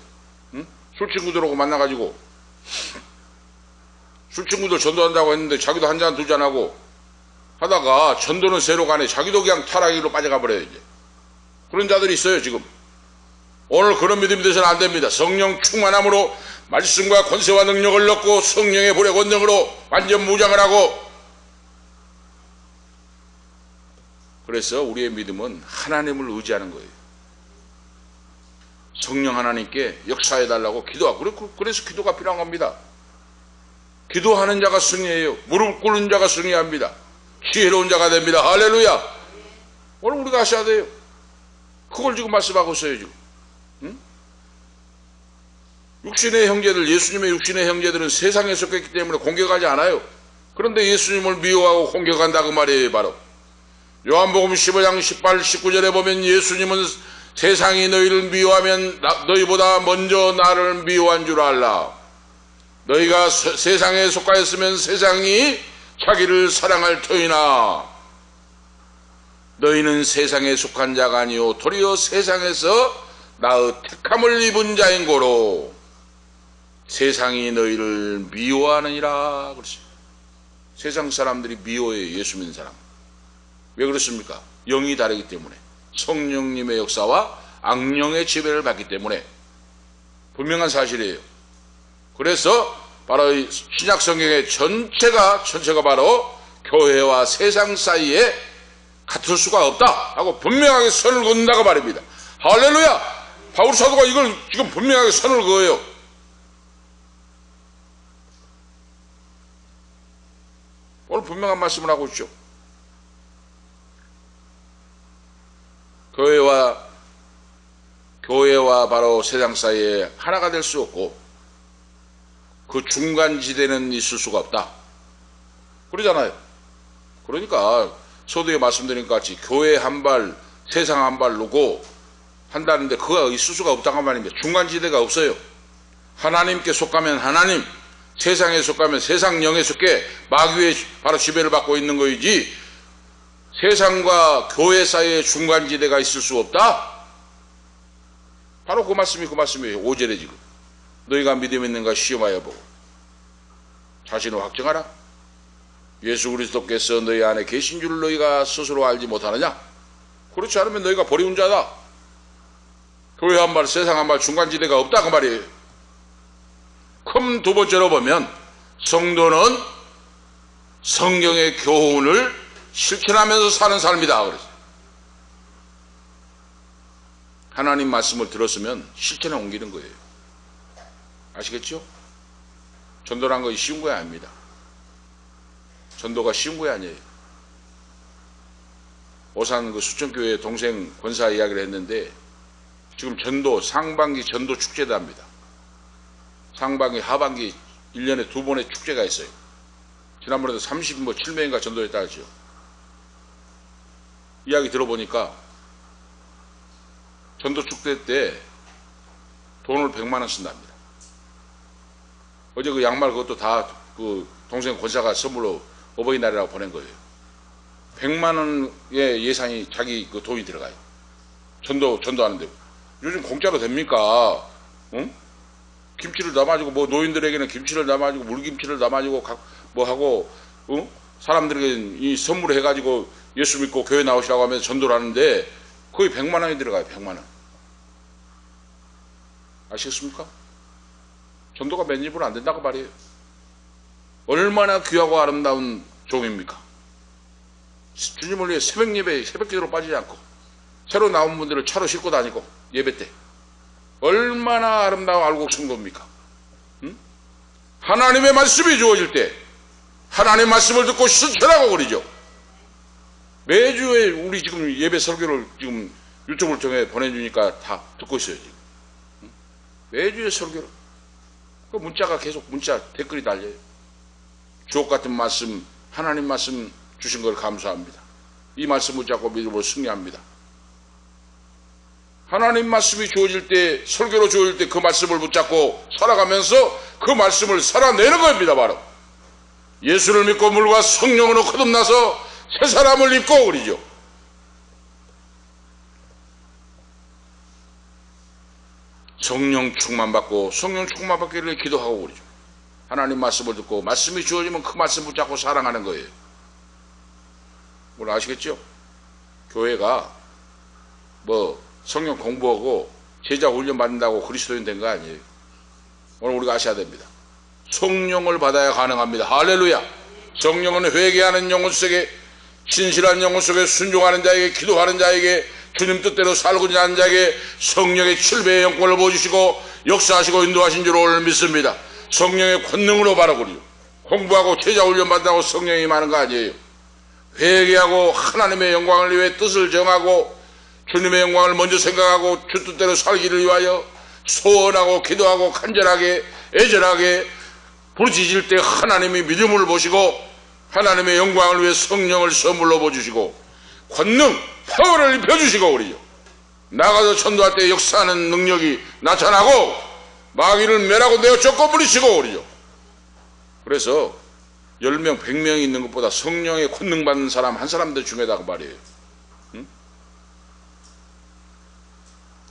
Speaker 1: 응? 술친구들하고 만나가지고 술친구들 전도한다고 했는데 자기도 한 잔 두 잔 하고 하다가 전도는 새로 가네. 자기도 그냥 타락으로 빠져가 버려요. 이제 그런 자들이 있어요. 지금 오늘 그런 믿음이 되서는 안 됩니다. 성령 충만함으로 말씀과 권세와 능력을 얻고 성령의 불의 권능으로 완전 무장을 하고, 그래서 우리의 믿음은 하나님을 의지하는 거예요. 성령 하나님께 역사해달라고 기도하고, 그래서 기도가 필요한 겁니다. 기도하는 자가 승리해요. 무릎 꿇는 자가 승리합니다. 지혜로운 자가 됩니다. 할렐루야. 오늘 우리가 하셔야 돼요. 그걸 지금 말씀하고 있어요. 지금 육신의 형제들, 예수님의 육신의 형제들은 세상에 속했기 때문에 공격하지 않아요. 그런데 예수님을 미워하고 공격한다 그 말이에요. 바로 요한복음 15장 18, 19절에 보면 예수님은 세상이 너희를 미워하면 너희보다 먼저 나를 미워한 줄 알라. 너희가 세상에 속하였으면 세상이 자기를 사랑할 터이나 너희는 세상에 속한 자가 아니요 도리어 세상에서 나의 택함을 입은 자인 고로 세상이 너희를 미워하느니라. 그렇지. 세상 사람들이 미워해요. 예수 믿는 사람. 왜 그렇습니까? 영이 다르기 때문에, 성령님의 역사와 악령의 지배를 받기 때문에 분명한 사실이에요. 그래서 바로 이 신약 성경의 전체가 바로 교회와 세상 사이에 같을 수가 없다 하고 분명하게 선을 긋는다고 말입니다. 할렐루야! 바울 사도가 이걸 지금 분명하게 선을 그어요. 오늘 분명한 말씀을 하고 있죠. 교회와 바로 세상 사이에 하나가 될 수 없고 그 중간지대는 있을 수가 없다. 그러잖아요. 그러니까 서두에 말씀드린 것 같이 교회 한 발, 세상 한 발 놓고 한다는데 그가 있을 수가 없다고 말입니다. 중간지대가 없어요. 하나님께 속하면 하나님, 세상에 속하면 세상 영에 속해 마귀의 바로 지배를 받고 있는 거이지 세상과 교회 사이에 중간지대가 있을 수 없다. 바로 그 말씀이에요. 5절에 지금 너희가 믿음 있는가 시험하여 보고 자신을 확정하라. 예수 그리스도께서 너희 안에 계신 줄 너희가 스스로 알지 못하느냐? 그렇지 않으면 너희가 버리운 자다. 교회 한 발, 세상 한 발, 중간지대가 없다 그 말이에요. 큰 두 번째로 보면 성도는 성경의 교훈을 실천하면서 사는 삶이다. 그래서 하나님 말씀을 들었으면 실천에 옮기는 거예요. 아시겠죠? 전도란 거 쉬운 거 아닙니다. 전도가 쉬운 거 아니에요. 오산 그 수천교회 동생 권사 이야기를 했는데 지금 전도 상반기 전도 축제도 합니다. 상반기 하반기 1년에 2번의 축제가 있어요. 지난번에도 37명인가 전도했다 하죠. 이야기 들어보니까 전도 축제 때 돈을 100만 원 쓴답니다. 어제 그 양말 그것도 다 그 동생 권사가 선물로 어버이날이라고 보낸 거예요. 100만 원의 예산이 자기 그 돈이 들어가요. 전도하는데 요즘 공짜로 됩니까? 응? 김치를 담아주고 뭐 노인들에게는 김치를 담아주고 물김치를 담아주고 뭐 하고 응? 사람들에게 이 선물을 해가지고 예수 믿고 교회 나오시라고 하면서 전도를 하는데 거의 100만 원이 들어가요. 100만 원. 아시겠습니까? 전도가 몇 입으로 안 된다고 말이에요. 얼마나 귀하고 아름다운 종입니까? 주님을 위해 새벽 예배에 새벽 기도로 빠지지 않고 새로 나온 분들을 차로 싣고 다니고 예배 때 얼마나 아름다운 알곡 성도입니까? 응? 하나님의 말씀이 주어질 때 하나님의 말씀을 듣고 실천하고 그러죠. 매주에 우리 지금 예배 설교를 지금 유튜브를 통해 보내주니까 다 듣고 있어요. 지금. 응? 매주에 설교를 그 문자가 계속 문자 댓글이 달려요. 주옥 같은 말씀 하나님 말씀 주신 걸 감사합니다. 이 말씀을 잡고 믿음으로 승리합니다. 하나님 말씀이 주어질 때 설교로 주어질 때 그 말씀을 붙잡고 살아가면서 그 말씀을 살아내는 겁니다. 바로 예수를 믿고 물과 성령으로 거듭나서 새 사람을 입고 그러죠. 성령 충만 받고 성령 충만 받기를 기도하고 그러죠. 하나님 말씀을 듣고 말씀이 주어지면 그 말씀 붙잡고 사랑하는 거예요. 오늘 아시겠죠? 교회가 뭐 성령 공부하고 제자 훈련 받는다고 그리스도인 된 거 아니에요. 오늘 우리가 아셔야 됩니다. 성령을 받아야 가능합니다. 할렐루야. 성령은 회개하는 영혼 속에 진실한 영혼 속에 순종하는 자에게 기도하는 자에게 주님 뜻대로 살고자 하는 자에게 성령의 7배의 영권을 보여주시고 역사하시고 인도하신 줄 오늘 믿습니다. 성령의 권능으로 바로 그리요. 공부하고 제자 훈련 받는다고 성령이 많은 거 아니에요. 회개하고 하나님의 영광을 위해 뜻을 정하고 주님의 영광을 먼저 생각하고 주 뜻대로 살기를 위하여 소원하고 기도하고 간절하게 애절하게 부르짖을 때 하나님이 믿음을 보시고 하나님의 영광을 위해 성령을 선물로 보여주시고 권능, 파워를 입혀주시고 그러죠. 나가서 전도할 때 역사하는 능력이 나타나고 마귀를 멸하고 내어 쫓아버리시고 그러죠. 그래서 10명, 100명이 있는 것보다 성령의 권능 받는 사람 한 사람 더 중요하다고 말이에요. 응?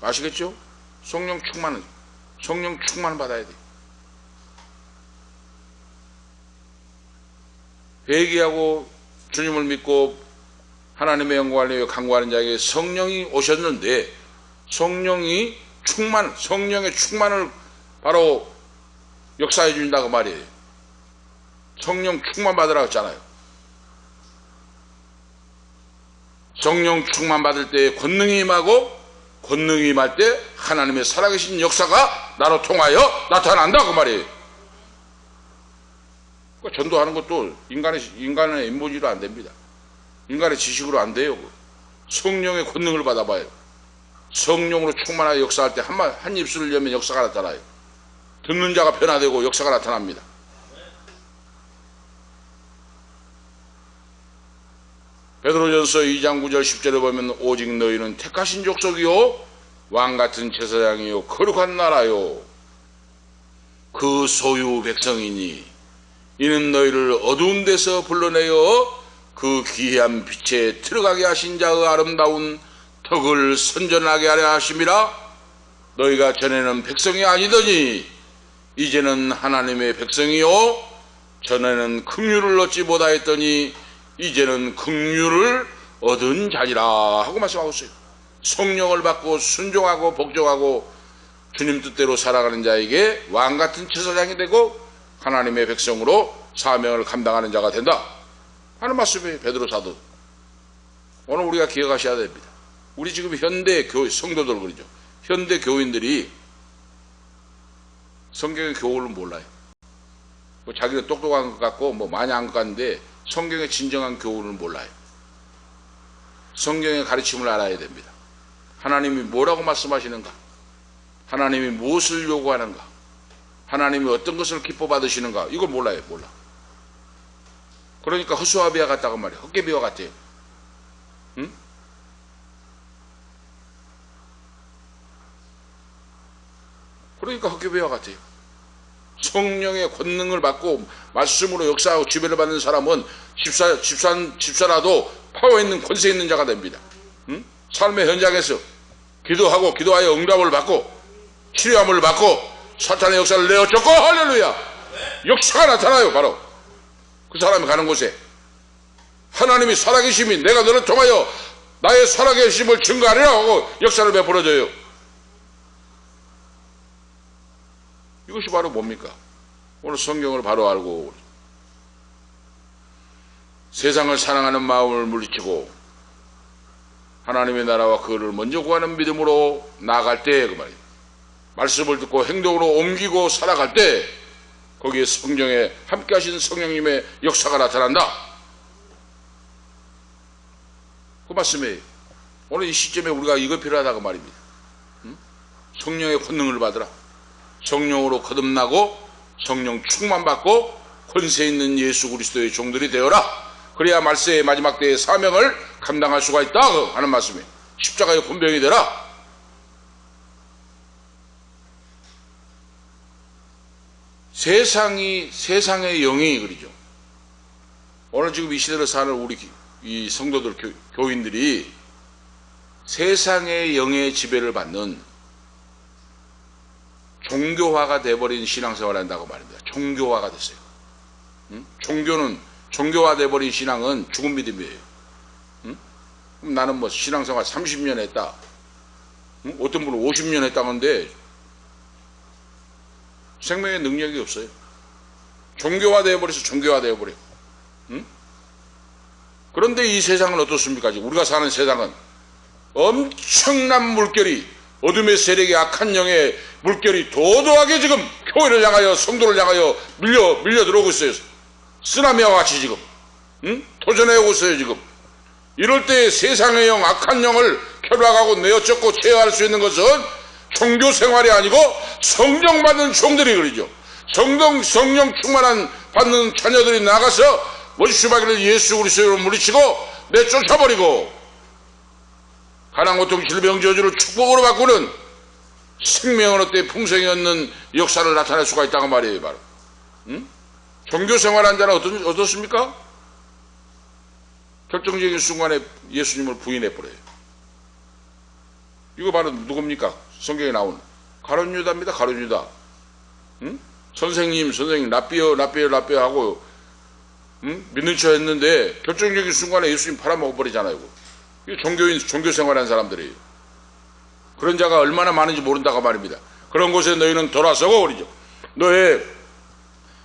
Speaker 1: 아시겠죠? 성령 충만 받아야 돼. 회개하고 주님을 믿고 하나님의 영광을 위해 간구하는 자에게 성령이 오셨는데 성령의 충만을 바로 역사해 준다고 말이에요. 성령 충만 받으라고 했잖아요. 성령 충만 받을 때 권능이 임하고 권능이 임할 때 하나님의 살아계신 역사가 나로 통하여 나타난다 그 말이에요. 그러니까 전도하는 것도 인간의 인보지로 안 됩니다. 인간의 지식으로 안 돼요. 성령의 권능을 받아봐요. 성령으로 충만하여 역사할 때 한 입술을 열면 역사가 나타나요. 듣는 자가 변화되고 역사가 나타납니다. 베드로전서 2장 9절 10절에 보면 오직 너희는 택하신 족속이요 왕같은 제사장이요 거룩한 나라요 그 소유 백성이니 이는 너희를 어두운 데서 불러내어 그 귀한 빛에 들어가게 하신 자의 아름다운 덕을 선전하게 하려 하심이라. 너희가 전에는 백성이 아니더니 이제는 하나님의 백성이요 전에는 긍휼을 얻지 못하였더니 이제는 긍휼을 얻은 자리라 하고 말씀하고 있어요. 성령을 받고 순종하고 복종하고 주님 뜻대로 살아가는 자에게 왕같은 제사장이 되고 하나님의 백성으로 사명을 감당하는 자가 된다 하는 말씀이에요. 베드로 사도. 오늘 우리가 기억하셔야 됩니다. 우리 지금 현대 교회 성도들 그러죠. 현대 교인들이 성경의 교훈을 몰라요. 뭐 자기는 똑똑한 것 같고 뭐 많이 안 것 같은데 성경의 진정한 교훈을 몰라요. 성경의 가르침을 알아야 됩니다. 하나님이 뭐라고 말씀하시는가? 하나님이 무엇을 요구하는가? 하나님이 어떤 것을 기뻐 받으시는가? 이걸 몰라요. 몰라. 그러니까 허수아비와 같다고 말이에요. 헛개비와 같아요. 응? 그러니까 헛개비와 같아요. 성령의 권능을 받고 말씀으로 역사하고 지배를 받는 사람은 집사라도 파워 있는 권세 있는 자가 됩니다. 응? 삶의 현장에서 기도하여 응답을 받고 치료함을 받고 사탄의 역사를 내어쫓고 할렐루야 역사가 나타나요. 바로 그 사람이 가는 곳에 하나님이 살아계심이 내가 너를 통하여 나의 살아계심을 증거하리라 하고 역사를 베풀어줘요. 이것이 바로 뭡니까? 오늘 성경을 바로 알고 세상을 사랑하는 마음을 물리치고 하나님의 나라와 그를 먼저 구하는 믿음으로 나아갈 때 그 말이에요. 말씀을 듣고 행동으로 옮기고 살아갈 때 거기에 성령에 함께 하신 성령님의 역사가 나타난다. 그 말씀이에요. 오늘 이 시점에 우리가 이거 필요하다고 말입니다. 성령의 권능을 받으라. 성령으로 거듭나고 성령 충만받고 권세 있는 예수 그리스도의 종들이 되어라. 그래야 말세의 마지막 때의 사명을 감당할 수가 있다 하는 말씀이에요. 십자가의 군병이 되라. 세상의 영이 그러죠. 오늘 지금 이 시대를 사는 우리 이 성도들 교인들이 세상의 영의 지배를 받는 종교화가 돼버린 신앙생활을 한다고 말입니다. 종교화가 됐어요. 종교화 돼버린 신앙은 죽은 믿음이에요. 그럼 나는 뭐 신앙생활 30년 했다. 어떤 분은 50년 했다는데 생명의 능력이 없어요. 종교화 되어버려서 종교화 되어버려. 그런데 이 세상은 어떻습니까? 지금 우리가 사는 세상은 엄청난 물결이 어둠의 세력의 악한 영의 물결이 도도하게 지금 교회를 향하여 성도를 향하여 밀려 들어오고 있어요. 쓰나미와 같이 지금 도전해 오고 있어요. 지금 이럴 때 세상의 영 악한 영을 결박하고 내어쫓고 제어할 수 있는 것은 종교 생활이 아니고 성령 받는 종들이 그러죠. 성령 충만한 받는 자녀들이 나가서 원수마귀를 예수 그리스도로 물리치고 내쫓아버리고 가난 고통 질병 저주를 축복으로 바꾸는 생명을 얻되 풍성히 얻는 역사를 나타낼 수가 있다고 말이에요. 바로 종교 생활한 자는 어떻습니까? 결정적인 순간에 예수님을 부인해버려요. 이거 바로 누굽니까? 성경에 나온 가룟 유다입니다. 가룟 유다. 선생님 라삐어 하고 믿는 척 했는데 결정적인 순간에 예수님 팔아먹어버리잖아요. 이게 종교 생활하는 사람들이에요. 그런 자가 얼마나 많은지 모른다고 말입니다. 그런 곳에 너희는 돌아서고 그러죠. 너의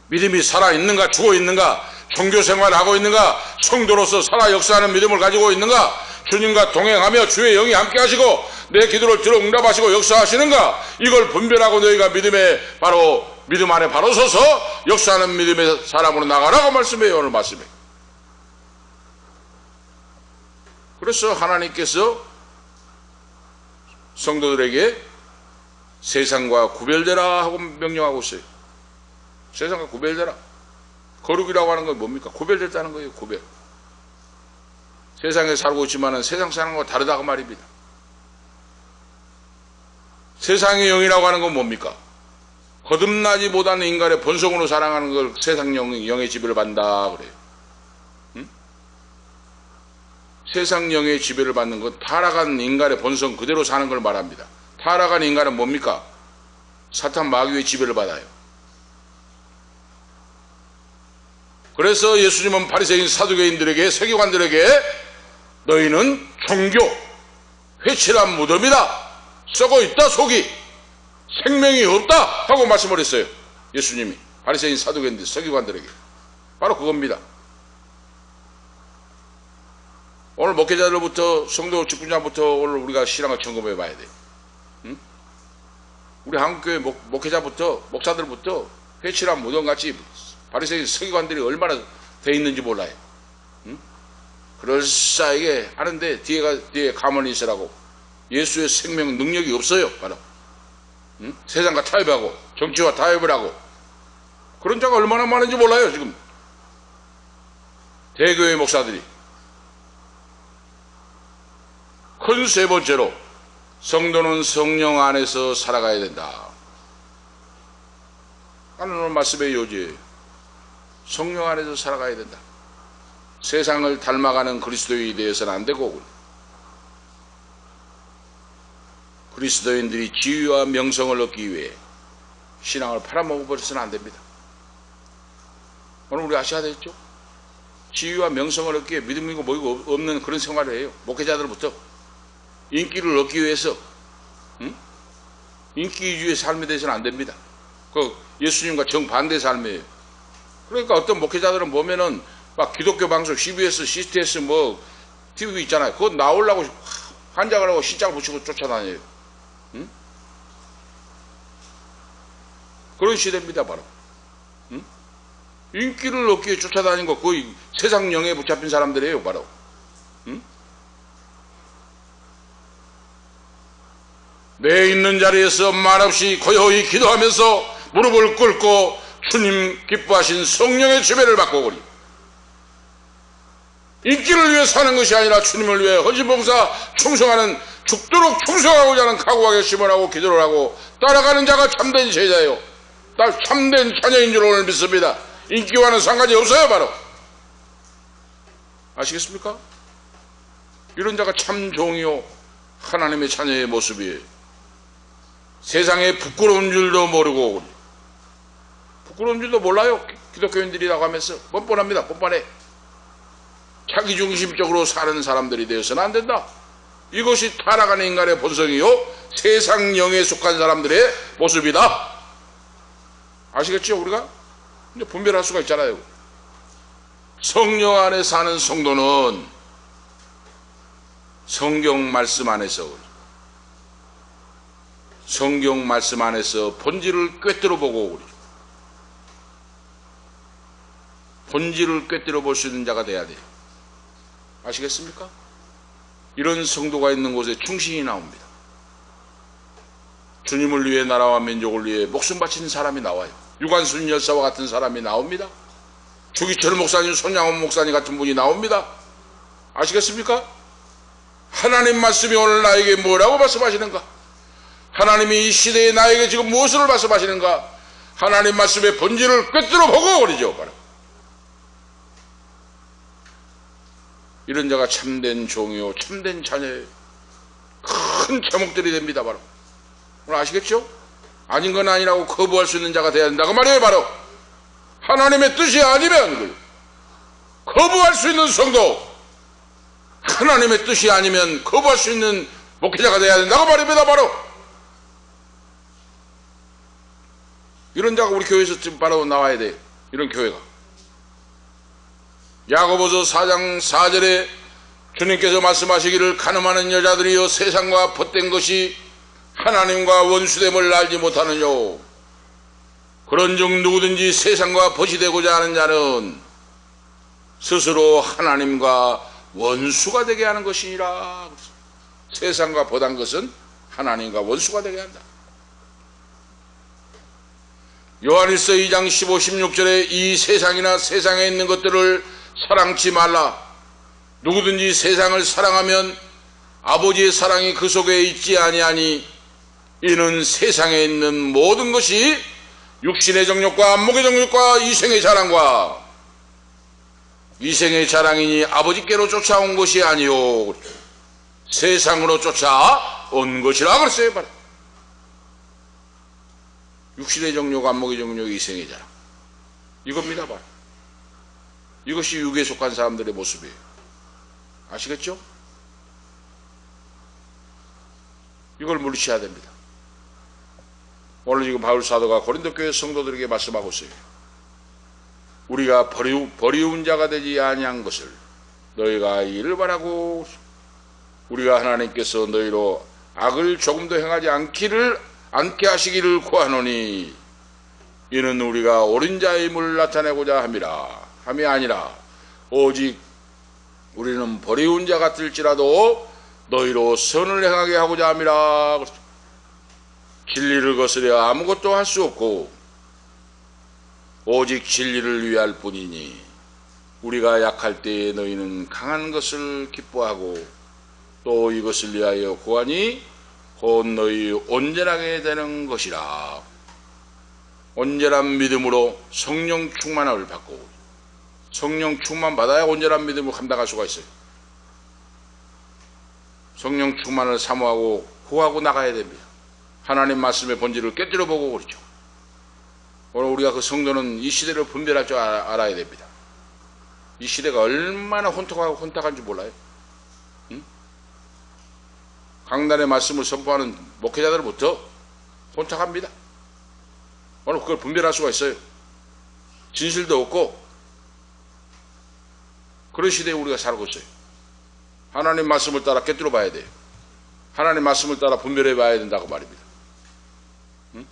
Speaker 1: 믿음이 살아있는가 죽어있는가 종교 생활하고 있는가? 성도로서 살아 역사하는 믿음을 가지고 있는가? 주님과 동행하며 주의 영이 함께 하시고 내 기도를 들어 응답하시고 역사하시는가? 이걸 분별하고 너희가 믿음 안에 바로 서서 역사하는 믿음의 사람으로 나가라고 말씀해요. 오늘 말씀에. 그래서 하나님께서 성도들에게 세상과 구별되라 하고 명령하고 있어요. 세상과 구별되라. 거룩이라고 하는 건 뭡니까? 구별됐다는 거예요. 구별. 세상에 살고 있지만 세상 사람과 다르다고 말입니다. 세상의 영이라고 하는 건 뭡니까? 거듭나지 못하는 인간의 본성으로 살아가는 걸 세상 영의 지배를 받는다 그래요. 응? 세상 영의 지배를 받는 건 타락한 인간의 본성 그대로 사는 걸 말합니다. 타락한 인간은 뭡니까? 사탄 마귀의 지배를 받아요. 그래서 예수님은 바리새인 사두개인들에게 세계관들에게 너희는 종교 회칠한 무덤이다. 썩어 있다 속이 생명이 없다 하고 말씀을 했어요. 예수님이 바리새인 사두개인들 세계관들에게 바로 그겁니다. 오늘 목회자들부터 성도 직분자부터 오늘 우리가 신앙을 점검해 봐야 돼요. 응? 우리 한국교회 목회자부터 목사들부터 회칠한 무덤같이 바리새인 서기관들이 얼마나 돼 있는지 몰라요. 응? 그럴싸하게 하는데 뒤에 가만히 있으라고 예수의 생명 능력이 없어요. 바로 응? 세상과 타협하고 정치와 타협을 하고 그런 자가 얼마나 많은지 몰라요. 지금 대교회 목사들이. 큰 세 번째로 성도는 성령 안에서 살아가야 된다. 하는 오늘 말씀의 요지예요. 성령 안에서 살아가야 된다. 세상을 닮아가는 그리스도인이 되어서는 안 되고 그리스도인들이 지위와 명성을 얻기 위해 신앙을 팔아먹어버려서는 안 됩니다. 오늘 우리 아셔야 되겠죠? 지위와 명성을 얻기 위해 믿음이고 뭐이고 없는 그런 생활을 해요. 목회자들부터 인기를 얻기 위해서 인기 위주의 삶에 대해서는 안 됩니다. 그 예수님과 정반대의 삶이에요. 그러니까 어떤 목회자들은 보면은 막 기독교 방송 CBS, CTS 뭐 TV 있잖아요. 그거 나오려고 환장을 하고 신장 붙이고 쫓아다녀요. 응? 그런 시대입니다 바로. 응? 인기를 얻기 위해 쫓아다니는 거 거의 세상 영에 붙잡힌 사람들이에요 바로. 응? 내 있는 자리에서 말없이 고요히 기도하면서 무릎을 꿇고 주님 기뻐하신 성령의 지배를 받고 오리. 인기를 위해 사는 것이 아니라 주님을 위해 헌신봉사 충성하는 죽도록 충성하고자 하는 각오와 결심을 하고 기도를 하고 따라가는 자가 참된 제자예요. 참된 자녀인 줄 오늘 믿습니다. 인기와는 상관이 없어요 바로. 아시겠습니까? 이런 자가 참 종이요 하나님의 자녀의 모습이에요. 세상에 부끄러운 줄도 모르고 부끄러운 줄도 몰라요. 기독교인들이라고 하면서 뻔뻔합니다. 뻔뻔해. 자기중심적으로 사는 사람들이 되어서는 안 된다. 이것이 타락하는 인간의 본성이요 세상 영에 속한 사람들의 모습이다. 아시겠죠? 우리가 이제 분별할 수가 있잖아요. 성령 안에 사는 성도는 성경 말씀 안에서 본질을 꿰뚫어 보고 본질을 꿰뚫어 볼 수 있는 자가 돼야 돼요. 아시겠습니까? 이런 성도가 있는 곳에 충신이 나옵니다. 주님을 위해 나라와 민족을 위해 목숨 바치는 사람이 나와요. 유관순 열사와 같은 사람이 나옵니다. 주기철 목사님, 손양원 목사님 같은 분이 나옵니다. 아시겠습니까? 하나님 말씀이 오늘 나에게 뭐라고 말씀하시는가? 하나님이 이 시대에 나에게 지금 무엇을 말씀하시는가? 하나님 말씀의 본질을 꿰뚫어 보고 그러죠. 바로. 이런 자가 참된 종이요 참된 자녀예요. 큰 제목들이 됩니다. 바로 오늘 아시겠죠? 아닌 건 아니라고 거부할 수 있는 자가 돼야 된다고 말이에요. 바로 하나님의 뜻이 아니면 거부할 수 있는 성도, 하나님의 뜻이 아니면 거부할 수 있는 목회자가 돼야 된다고 말입니다. 바로 이런 자가 우리 교회에서 지금 바로 나와야 돼요. 이런 교회가 야고보서 4장 4절에 주님께서 말씀하시기를 가늠하는 여자들이여 세상과 벗된 것이 하나님과 원수됨을 알지 못하느냐. 그런즉 누구든지 세상과 벗이 되고자 하는 자는 스스로 하나님과 원수가 되게 하는 것이니라. 세상과 벗한 것은 하나님과 원수가 되게 한다. 요한일서 2장 15, 16절에 이 세상이나 세상에 있는 것들을 사랑치 말라. 누구든지 세상을 사랑하면 아버지의 사랑이 그 속에 있지 아니하니 이는 세상에 있는 모든 것이 육신의 정욕과 안목의 정욕과 이생의 자랑과 이생의 아버지께로 쫓아온 것이 아니요 세상으로 쫓아온 것이라 그랬어요. 육신의 정욕, 안목의 정욕, 이생의 자랑, 이겁니다. 바로 이것이 육에 속한 사람들의 모습이에요. 아시겠죠? 이걸 물리쳐야 됩니다. 오늘 지금 바울 사도가 고린도 교회 성도들에게 말씀하고 있어요. 우리가 버리운 자가 되지 아니한 것을 너희가 이를 바라고, 우리가 하나님께서 너희로 악을 조금도 행하지 않게 하시기를 구하노니 이는 우리가 옳은 자임을 나타내고자 함이 아니라 오직 우리는 버리운 자 같을지라도 너희로 선을 행하게 하고자 함이라. 진리를 거스려 아무것도 할 수 없고 오직 진리를 위할 뿐이니 우리가 약할 때에 너희는 강한 것을 기뻐하고 또 이것을 위하여 구하니 곧 너희 온전하게 되는 것이라. 온전한 믿음으로 성령 충만함을 받고, 성령 충만 받아야 온전한 믿음을 감당할 수가 있어요. 성령 충만을 사모하고 구하고 나가야 됩니다. 하나님 말씀의 본질을 깨뜨려 보고 그러죠. 오늘 우리가 그 성도는 이 시대를 분별할 줄 알아야 됩니다. 이 시대가 얼마나 혼탁하고 혼탁한지 몰라요. 응? 강단의 말씀을 선포하는 목회자들부터 혼탁합니다. 오늘 그걸 분별할 수가 있어요. 진실도 없고 그런 시대에 우리가 살고 있어요. 하나님 말씀을 따라 깨뜨려 봐야 돼요. 하나님 말씀을 따라 분별해 봐야 된다고 말입니다. 응?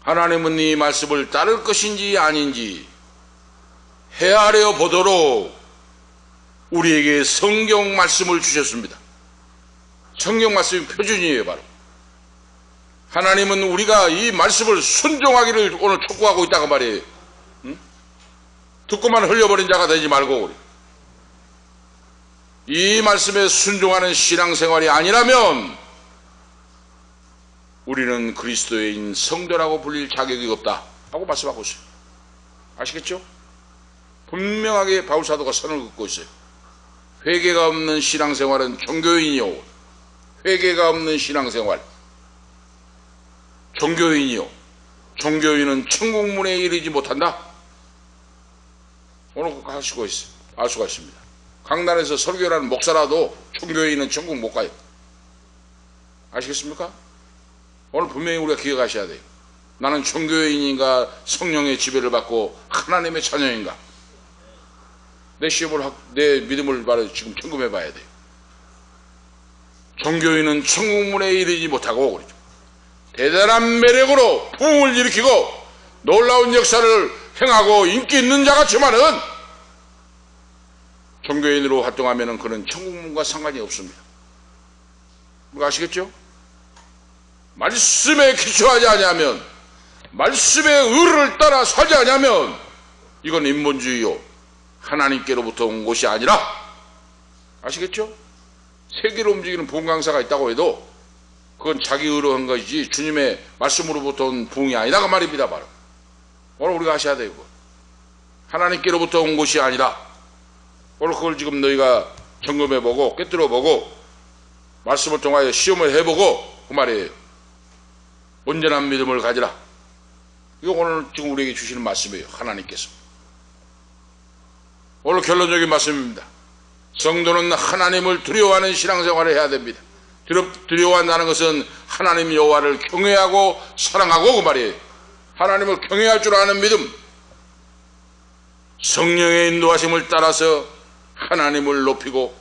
Speaker 1: 하나님은 이 말씀을 따를 것인지 아닌지 헤아려 보도록 우리에게 성경 말씀을 주셨습니다. 성경 말씀이 표준이에요. 바로 하나님은 우리가 이 말씀을 순종하기를 오늘 촉구하고 있다고 말이에요. 응? 듣고만 흘려버린 자가 되지 말고 이 말씀에 순종하는 신앙생활이 아니라면 우리는 그리스도인 성도라고 불릴 자격이 없다 하고 말씀하고 있어요. 아시겠죠? 분명하게 바울사도가 선을 긋고 있어요. 회개가 없는 신앙생활은 종교인이요, 회개가 없는 신앙생활 종교인이요, 종교인은 천국문에 이르지 못한다. 오늘 그거 알 수가 있습니다. 강단에서 설교라는 목사라도 종교인은 천국 못 가요. 아시겠습니까? 오늘 분명히 우리가 기억하셔야 돼요. 나는 종교인인가 성령의 지배를 받고 하나님의 자녀인가? 내 믿음을 바로 지금 점검해 봐야 돼요. 종교인은 천국문에 이르지 못하고 그러죠. 대단한 매력으로 부흥을 일으키고 놀라운 역사를 행하고 인기 있는 자 같지만은 종교인으로 활동하면 그는 천국문과 상관이 없습니다. 그거 아시겠죠? 말씀에 기초하지 않으면, 말씀의 의를 따라 살지 않으면 이건 인본주의요, 하나님께로부터 온 것이 아니라. 아시겠죠? 세계로 움직이는 부흥 강사가 있다고 해도 그건 자기 의로 한 것이지 주님의 말씀으로부터 온 부흥이 아니다 그 말입니다. 바로 오늘 우리가 아셔야 돼요. 하나님께로부터 온 것이 아니라. 오늘 그걸 지금 너희가 점검해보고 깨뜨려보고 말씀을 통하여 시험을 해보고 그 말이에요. 온전한 믿음을 가지라. 이거 오늘 지금 우리에게 주시는 말씀이에요. 하나님께서. 오늘 결론적인 말씀입니다. 성도는 하나님을 두려워하는 신앙생활을 해야 됩니다. 두려워한다는 것은 하나님 여호와를 경외하고 사랑하고 그 말이에요. 하나님을 경외할 줄 아는 믿음, 성령의 인도하심을 따라서 하나님을 높이고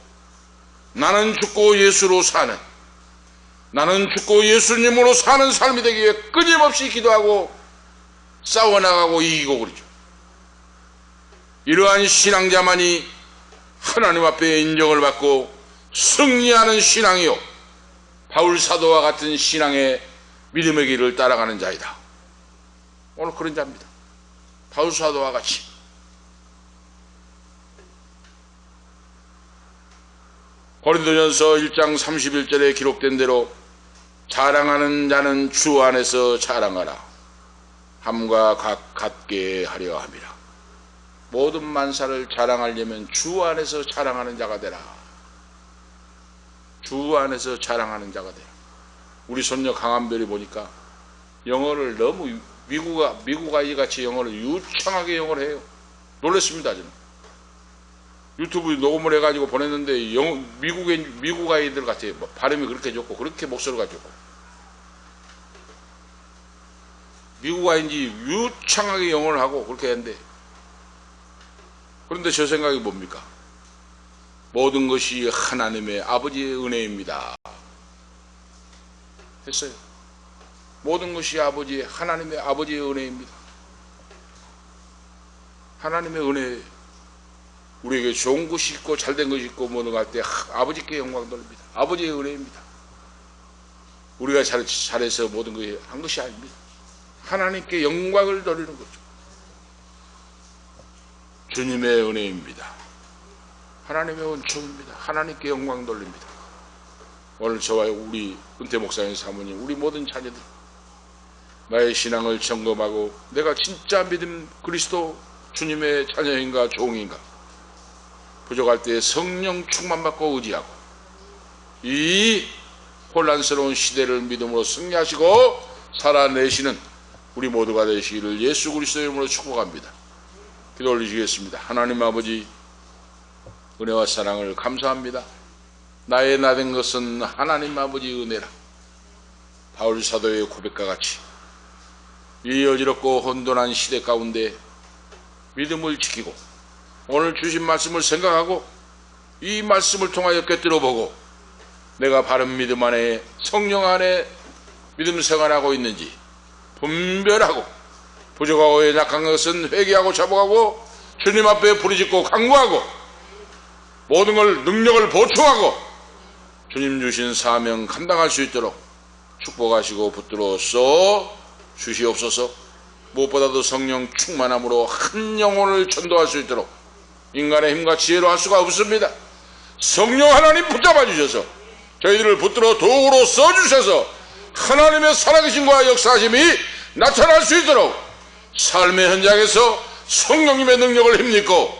Speaker 1: 나는 죽고 예수로 사는, 나는 죽고 예수님으로 사는 삶이 되기 위해 끊임없이 기도하고 싸워나가고 이기고 그러죠. 이러한 신앙자만이 하나님 앞에 인정을 받고 승리하는 신앙이요, 바울 사도와 같은 신앙의 믿음의 길을 따라가는 자이다. 오늘 그런 자입니다. 바울 사도와 같이. 고린도전서 1장 31절에 기록된 대로 자랑하는 자는 주 안에서 자랑하라. 함과 같게 하려 함이라. 모든 만사를 자랑하려면 주 안에서 자랑하는 자가 되라. 주 안에서 자랑하는 자가 되라. 우리 손녀 강한별이 보니까 영어를 너무 미국 아이 같이 영어를 유창하게 영어를 해요. 놀랐습니다. 저는 유튜브 녹음을 해가지고 보냈는데 미국 아이들 같아요. 발음이 그렇게 좋고 그렇게 목소리가 좋고 미국 아이인지 유창하게 영어를 하고 그렇게 했는데, 그런데 저 생각이 뭡니까? 모든 것이 하나님의 아버지의 은혜입니다 했어요. 모든 것이 하나님의 아버지의 은혜입니다. 하나님의 은혜, 우리에게 좋은 것이 있고 잘된 것이 있고 뭐는 할 때 아버지께 영광 돌립니다. 아버지의 은혜입니다. 우리가 잘해서 모든 것이 한 것이 아닙니다. 하나님께 영광을 돌리는 거죠. 주님의 은혜입니다. 하나님의 은총입니다. 하나님께 영광 돌립니다. 오늘 저와 우리 은퇴 목사님 사모님, 우리 모든 자녀들, 나의 신앙을 점검하고 내가 진짜 믿음 그리스도 주님의 자녀인가 종인가, 부족할 때 성령 충만받고 의지하고 이 혼란스러운 시대를 믿음으로 승리하시고 살아내시는 우리 모두가 되시기를 예수 그리스도의 이름으로 축복합니다. 기도 올리시겠습니다. 하나님 아버지, 은혜와 사랑을 감사합니다. 나의 나된 것은 하나님 아버지 은혜라. 바울 사도의 고백과 같이 이 어지럽고 혼돈한 시대 가운데 믿음을 지키고 오늘 주신 말씀을 생각하고 이 말씀을 통하여 꿰뚫어보고 내가 바른 믿음 안에 성령 안에 믿음 생활하고 있는지 분별하고 부족하고 연약한 것은 회개하고 자복하고 주님 앞에 부르짖고 간구하고 모든 걸 능력을 보충하고 주님 주신 사명 감당할 수 있도록 축복하시고 붙들어 써 주시옵소서. 무엇보다도 성령 충만함으로 한 영혼을 전도할 수 있도록 인간의 힘과 지혜로 할 수가 없습니다. 성령 하나님 붙잡아 주셔서 저희들을 붙들어 도구로 써주셔서 하나님의 살아계심과 역사하심이 나타날 수 있도록 삶의 현장에서 성령님의 능력을 힘입고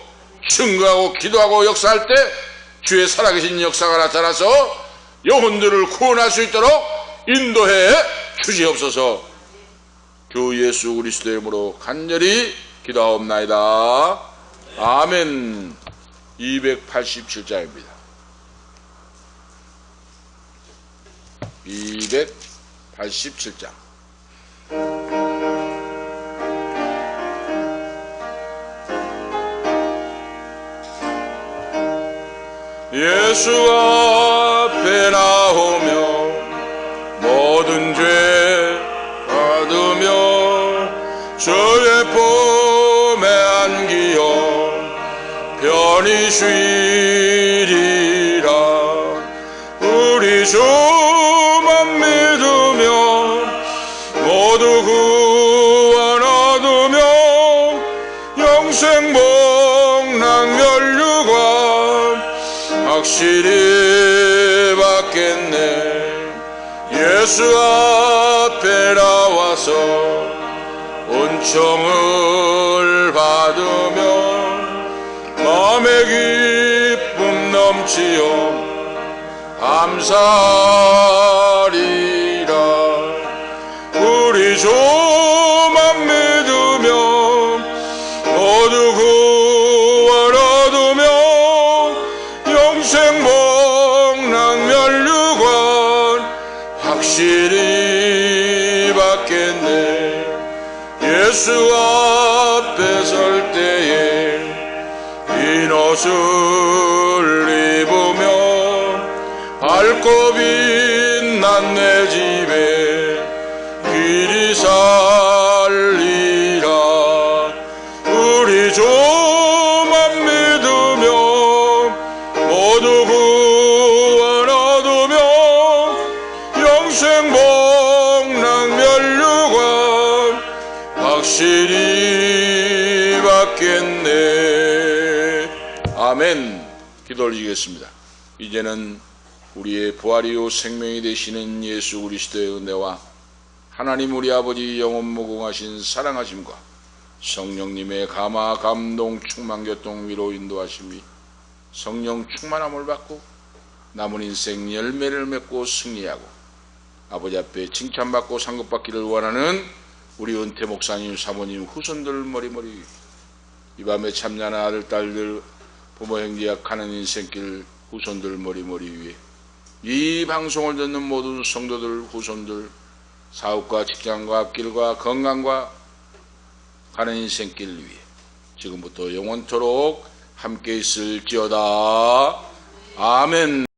Speaker 1: 증거하고 기도하고 역사할 때 주의 살아계신 역사가 나타나서 영혼들을 구원할 수 있도록 인도해 주시옵소서. 주 예수 그리스도의 이름으로 간절히 기도하옵나이다. 아멘. 287장입니다. 287장. 예수 앞에 나오며 모든 죄 받으며 주의 품에 안기어 편히 쉬리라. 우리 주만 믿으며 모두 구원 얻으며 영생 복락 면류관 확실히 받겠네. 예수 앞에 나와서 은총을 받으며 마음의 기쁨 넘치어 감사리라. 우리 주만 믿으며 모두 구원 얻으며 영생 복락 면류관 예수 앞에 설 때에 흰 옷을 입으며 밝고 빛난 내 집에 길이 살리라. 우리 주만 믿으며 모두 구원 얻으며 영생 복락 면류관 확실히 받겠네. 아멘. 기도 올리겠습니다. 이제는 우리의 부활이요 생명이 되시는 예수 그리스도의 은혜와 하나님 우리 아버지 영원무궁하신 사랑하심과 성령님의 감화 감동 충만 교통 위로 인도하심이 성령 충만함을 받고 남은 인생 열매를 맺고 승리하고 아버지 앞에 칭찬받고 상급받기를 원하는 우리 은퇴 목사님 사모님 후손들 머리머리 이 밤에 참여하는 아들 딸들 부모 형제와 가는 인생길 후손들 머리머리 위에 이 방송을 듣는 모든 성도들 후손들 사업과 직장과 앞길과 건강과 가는 인생길 위에 지금부터 영원토록 함께 있을지어다. 아멘.